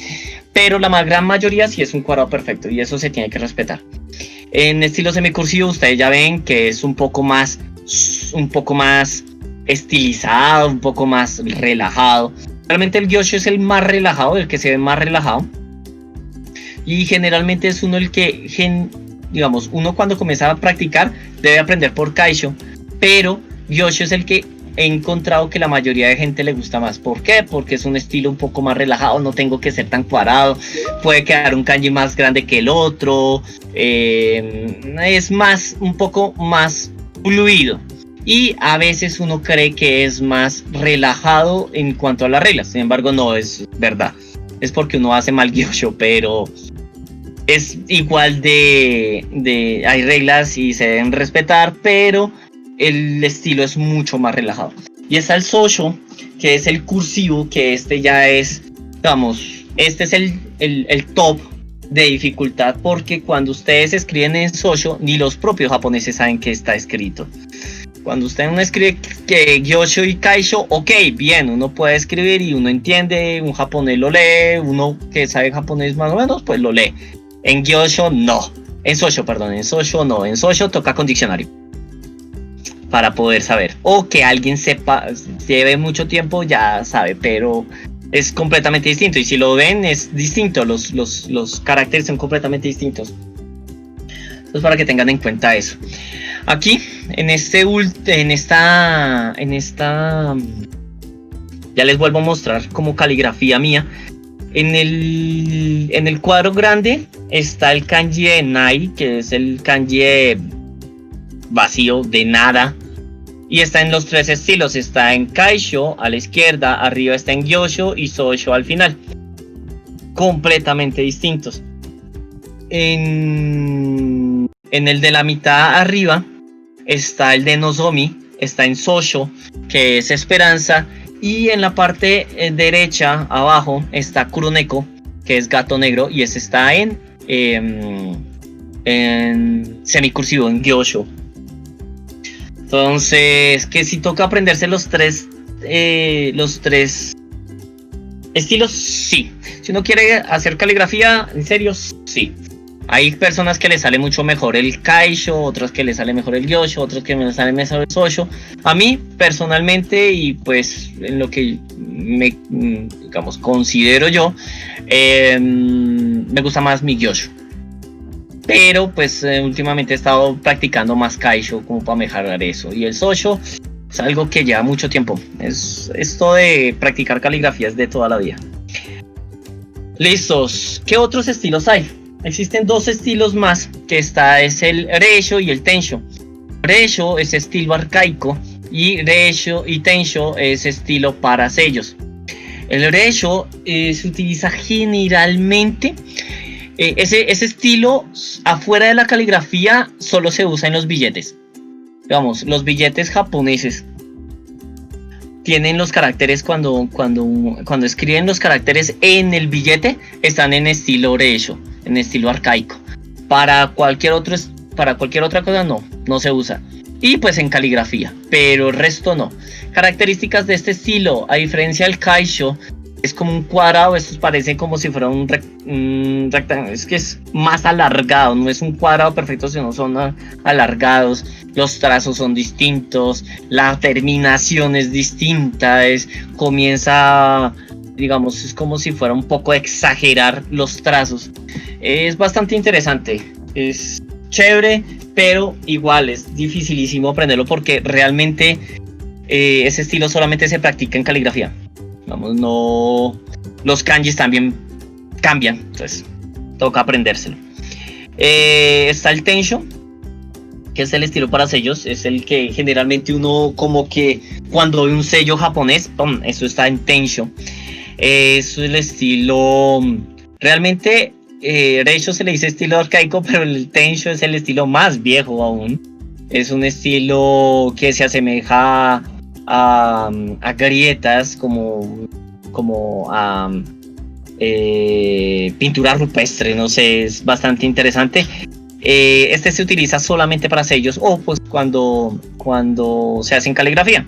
Pero la gran mayoría sí es un cuadrado perfecto y eso se tiene que respetar. En estilo semicursivo ustedes ya ven que es un poco más estilizado, un poco más relajado. Realmente el gyosho es el más relajado, el que se ve más relajado. Y generalmente es uno el que, digamos, uno cuando comienza a practicar debe aprender por kaisho, pero gyosho es el que he encontrado que la mayoría de gente le gusta más. ¿Por qué? Porque es un estilo un poco más relajado, no tengo que ser tan cuadrado, puede quedar un kanji más grande que el otro, es un poco más fluido. Y a veces uno cree que es más relajado en cuanto a las reglas, sin embargo no es verdad. Es porque uno hace mal gyosho, pero es igual hay reglas y se deben respetar, pero el estilo es mucho más relajado. Y está el Sosho, que es el cursivo, que este ya es, digamos, este es el top de dificultad, porque cuando ustedes escriben en Sosho, ni los propios japoneses saben que está escrito. Cuando usted no escribe que gyosho y kaisho, ok, bien, uno puede escribir y uno entiende, un japonés lo lee, uno que sabe japonés más o menos, pues lo lee. En gyosho no, en Sosho no, en Sosho toca con diccionario para poder saber, o que alguien sepa, lleve mucho tiempo ya sabe, pero es completamente distinto, y si lo ven es distinto, los caracteres son completamente distintos. Entonces para que tengan en cuenta eso. Aquí, en esta, ya les vuelvo a mostrar como caligrafía mía. En el cuadro grande está el kanji de Nai, que es el kanji de vacío, de nada. Y está en los tres estilos, está en kaisho a la izquierda, arriba está en gyosho y sosho al final. Completamente distintos. En el de la mitad arriba está el de Nozomi, está en Sosho, que es esperanza, y en la parte derecha abajo está Kuroneko, que es gato negro, y ese está en semicursivo, en gyosho. Entonces, que si toca aprenderse los tres estilos, sí. Si uno quiere hacer caligrafía, en serio, sí. Hay personas que les sale mucho mejor el kaisho, otros que les sale mejor el gyosho, otros que me sale mejor el sosho. A mí, personalmente, y pues en lo que digamos, considero yo, me gusta más mi gyosho. Pero pues últimamente he estado practicando más kaisho como para mejorar eso. Y el sosho es algo que lleva mucho tiempo. Esto de practicar caligrafía es de toda la vida. Listos. ¿Qué otros estilos hay? Existen dos estilos más, que es el Reisho y el Tensho. Reisho es estilo arcaico y Reisho y Tensho es estilo para sellos. El Reisho se utiliza generalmente, ese estilo afuera de la caligrafía solo se usa en los billetes. Digamos, los billetes japoneses tienen los caracteres cuando escriben los caracteres en el billete, están en estilo Reisho, en estilo arcaico. Para cualquier otra cosa no se usa. Y pues en caligrafía, pero el resto no. Características de este estilo, a diferencia del kaisho, es como un cuadrado. Esto parece como si fuera un rectángulo. Es que es más alargado, no es un cuadrado perfecto, sino son alargados. Los trazos son distintos, la terminación es distinta, comienza, digamos, es como si fuera un poco exagerar los trazos. Es bastante interesante, es chévere, pero igual es dificilísimo aprenderlo porque realmente ese estilo solamente se practica en caligrafía. Vamos, no, los kanjis también cambian, entonces toca aprendérselo. Está el Tensho, que es el estilo para sellos, es el que generalmente uno como que cuando ve un sello japonés, ¡pum!, eso está en Tensho. Es el estilo, realmente Reisho se le dice estilo arcaico, pero el Tensho es el estilo más viejo aún. Es un estilo que se asemeja a grietas, como a pintura rupestre, no sé, es bastante interesante. Este se utiliza solamente para sellos o pues cuando se hacen caligrafía.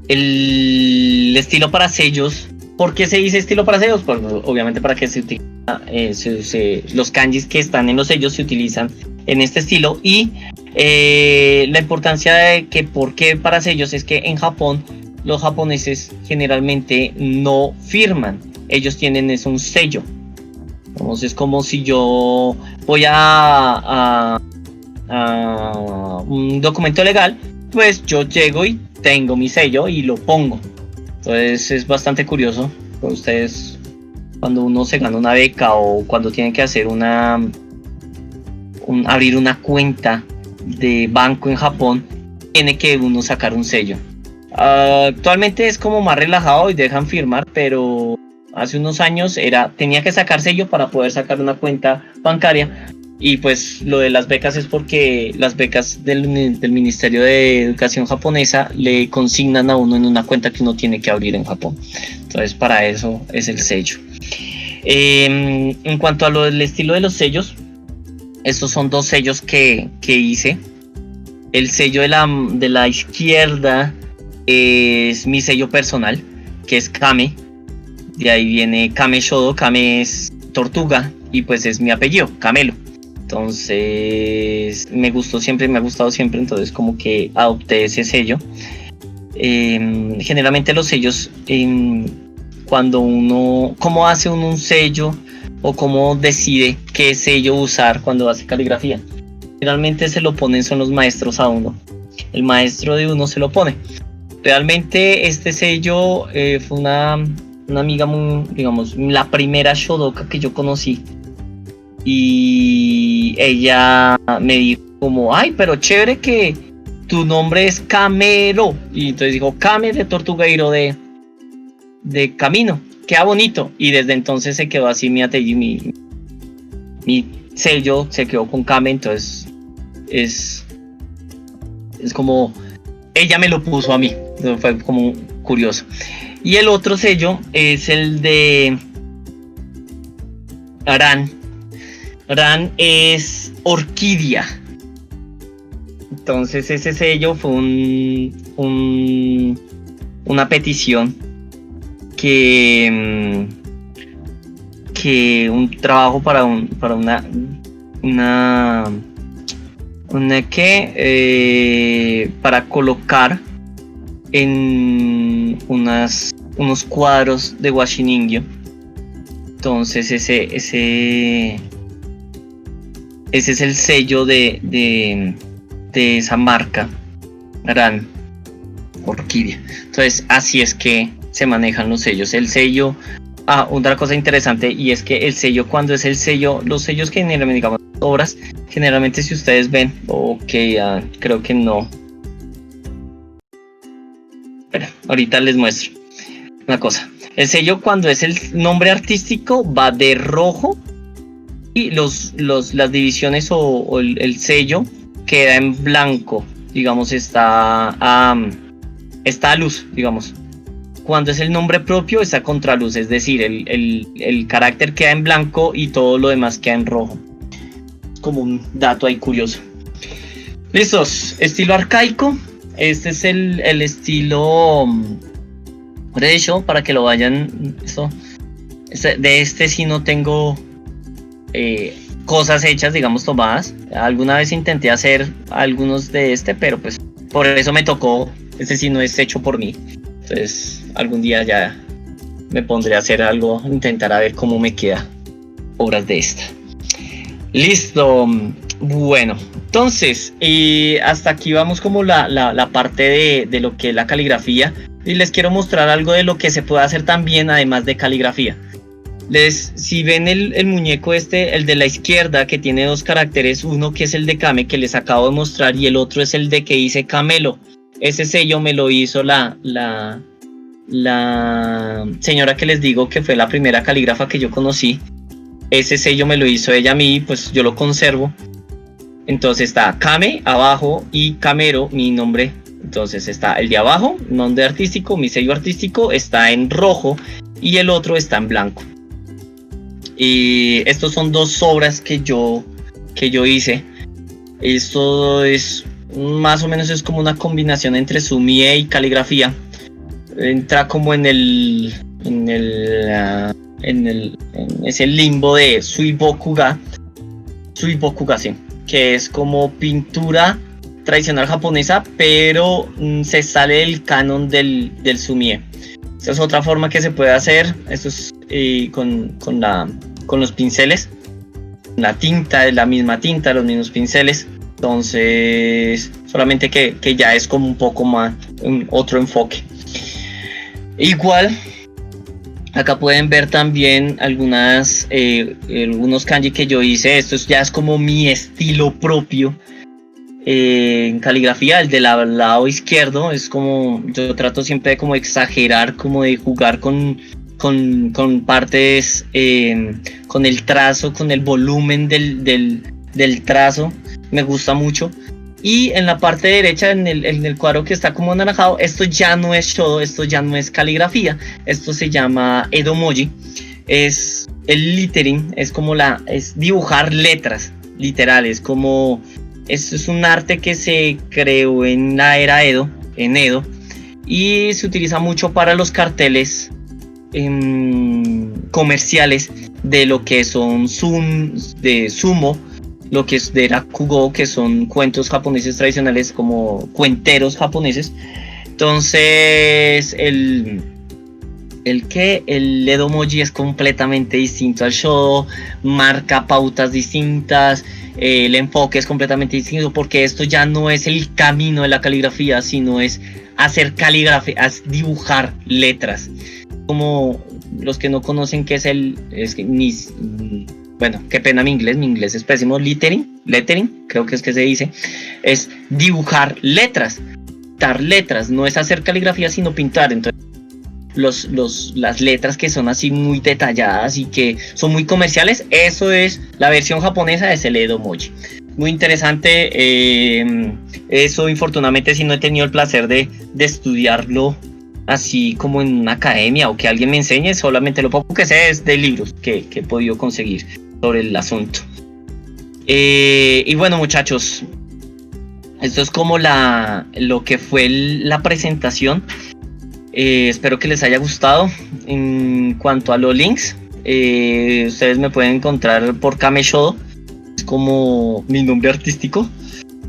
El estilo para sellos, ¿por qué se dice estilo para sellos? Pues obviamente para que se utiliza, los kanjis que están en los sellos se utilizan en este estilo. Y la importancia de que por qué para sellos es que en Japón los japoneses generalmente no firman, ellos tienen es un sello. Entonces es como si yo voy a un documento legal, pues yo llego y tengo mi sello y lo pongo. Entonces es bastante curioso. Ustedes, cuando uno se gana una beca o cuando tienen que hacer abrir una cuenta de banco en Japón, tiene que uno sacar un sello. Actualmente es como más relajado y dejan firmar, pero hace unos años tenía que sacar sello para poder sacar una cuenta bancaria. Y pues lo de las becas es porque las becas del Ministerio de Educación japonesa le consignan a uno en una cuenta que uno tiene que abrir en Japón. Entonces para eso es el sello. En cuanto a lo del estilo de los sellos, estos son dos sellos que hice. El sello de la izquierda es mi sello personal, que es Kame. De ahí viene Kame Shodo. Kame es tortuga y pues es mi apellido, Camelo. Entonces me ha gustado siempre, entonces como que adopté ese sello. Generalmente los sellos, ¿cómo hace uno un sello o cómo decide qué sello usar cuando hace caligrafía? Generalmente se lo ponen son los maestros a uno, el maestro de uno se lo pone. Realmente este sello fue una amiga muy, digamos, la primera shodoka que yo conocí. Y ella me dijo como, ay, pero chévere que tu nombre es Camero. Y entonces dijo, Kame de tortuga, Hiro de camino. Queda bonito. Y desde entonces se quedó así mi sello, se quedó con Kame. Entonces es como, ella me lo puso a mí. Entonces fue como curioso. Y el otro sello es el de Aran. Ran es orquídea. Entonces ese sello fue una petición que un trabajo para para colocar en unos cuadros de Washiningyo. Entonces ese es el sello de esa marca, Gran Orquídea. Entonces así es que se manejan los sellos. El sello, otra cosa interesante, y es que el sello, cuando es el sello, los sellos que generalmente, digamos, obras, generalmente si ustedes ven, creo que no. Espera, ahorita les muestro una cosa. El sello, cuando es el nombre artístico, va de rojo. Y las divisiones o el sello queda en blanco, digamos, está a luz, digamos. Cuando es el nombre propio está a contraluz, es decir, el carácter queda en blanco y todo lo demás queda en rojo. Es como un dato ahí curioso. Listos, estilo arcaico. Este es el estilo Reisho, para que lo vayan. De este sí no tengo cosas hechas, digamos, tomadas. Alguna vez intenté hacer algunos de pero pues por eso me tocó. Este sí no es hecho por mí. Entonces algún día ya me pondré a hacer algo, intentar a ver cómo me queda obras de esta. Listo. Bueno, entonces hasta aquí vamos como la parte de lo que es la caligrafía, y les quiero mostrar algo de lo que se puede hacer también además de caligrafía. Si ven el muñeco el de la izquierda, que tiene dos caracteres, uno que es el de Kame, que les acabo de mostrar, y el otro es el de que dice Camelo. Ese sello me lo hizo la señora que les digo que fue la primera calígrafa que yo conocí. Ese sello me lo hizo ella a mí, pues yo lo conservo. Entonces está Kame abajo y Camero, mi nombre. Entonces está el de abajo, nombre artístico, mi sello artístico, está en rojo, y el otro está en blanco. Y estos son dos obras que yo que yo hice. Esto es más o menos es como una combinación entre sumie y caligrafía. Entra como en ese limbo de Suibokuga, sí, que es como pintura tradicional japonesa, pero se sale del canon del sumie. Esta es otra forma que se puede hacer. Esto es con los pinceles, la tinta, la misma tinta, los mismos pinceles. Entonces, solamente que ya es como un poco más otro enfoque. Igual, acá pueden ver también algunos kanji que yo hice. Esto ya es como mi estilo propio en caligrafía. El del lado izquierdo es como, yo trato siempre de como exagerar, como de jugar con partes, con el trazo, con el volumen del trazo. Me gusta mucho. Y en la parte derecha, en el cuadro que está como anaranjado, esto ya no es shodo, esto ya no es caligrafía, esto se llama edomoji. Es el lettering, es dibujar letras literales, como esto es un arte que se creó en la era Edo, y se utiliza mucho para los carteles comerciales de lo que son de sumo, lo que es de rakugo, que son cuentos japoneses tradicionales, como cuenteros japoneses. Entonces el edomoji es completamente distinto al shodo, marca pautas distintas, el enfoque es completamente distinto, porque esto ya no es el camino de la caligrafía, sino es hacer caligrafía, es dibujar letras. Como los que no conocen qué es bueno, qué pena mi inglés es pésimo. Lettering, creo que es que se dice, es dibujar letras, pintar letras, no es hacer caligrafía sino pintar. Entonces las letras que son así muy detalladas y que son muy comerciales, eso es la versión japonesa de el edomoji. Muy interesante. Eso, infortunadamente, sí no he tenido el placer de estudiarlo así como en una academia o que alguien me enseñe. Solamente lo poco que sé es de libros que he podido conseguir sobre el asunto. Y bueno, muchachos, esto es como lo que fue la presentación. Espero que les haya gustado. En cuanto a los links, ustedes me pueden encontrar por Kameshodo, es como mi nombre artístico,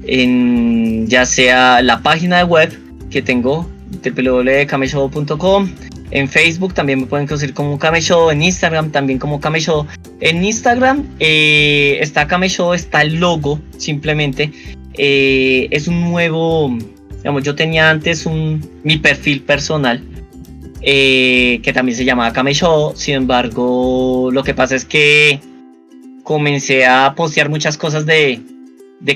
ya sea la página de web que tengo, www.kameshodo.com. En Facebook también me pueden conseguir como Kameshodo, en Instagram también como Kameshodo. En Instagram está Kameshodo, está el logo, simplemente es un nuevo, digamos, yo tenía antes mi perfil personal que también se llamaba Kameshodo. Sin embargo, lo que pasa es que comencé a postear muchas cosas de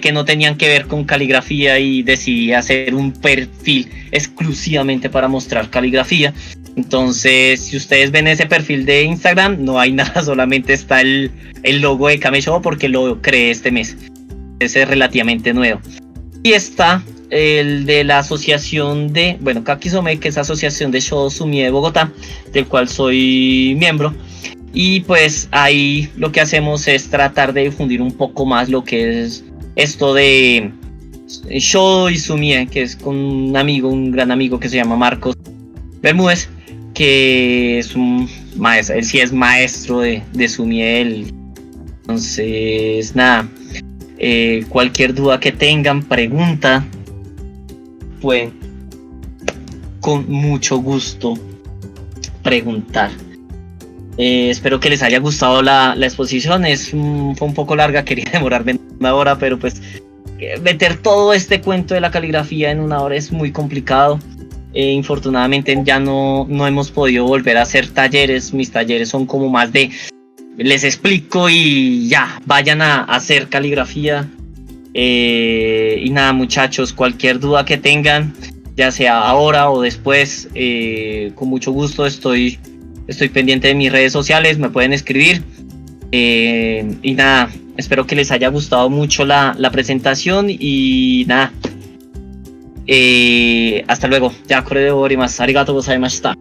que no tenían que ver con caligrafía y decidí hacer un perfil exclusivamente para mostrar caligrafía. Entonces, si ustedes ven ese perfil de Instagram, no hay nada, solamente está el logo de Kameshodo porque lo creé este mes. Ese es relativamente nuevo. Y está el de la asociación de, bueno, Kakisome, que es asociación de Shodo Sumie de Bogotá, del cual soy miembro. Y pues ahí lo que hacemos es tratar de difundir un poco más lo que es esto de Shodo y Sumie, que es con un gran amigo que se llama Marcos Bermúdez, que es un maestro, él sí es maestro de Sumie. Entonces, nada, cualquier duda que tengan, pregunta, pueden con mucho gusto preguntar. Espero que les haya gustado la exposición. Fue un poco larga, quería demorarme una hora, pero pues meter todo este cuento de la caligrafía en una hora es muy complicado. Infortunadamente ya no hemos podido volver a hacer talleres. Mis talleres son como más de les explico y ya, vayan a hacer caligrafía. Y nada, muchachos, cualquier duda que tengan, ya sea ahora o después, con mucho gusto estoy pendiente de mis redes sociales, me pueden escribir. Y nada, espero que les haya gustado mucho la presentación y nada, hasta luego. Ya, korede de orimasu. Arigatou gozaimashita.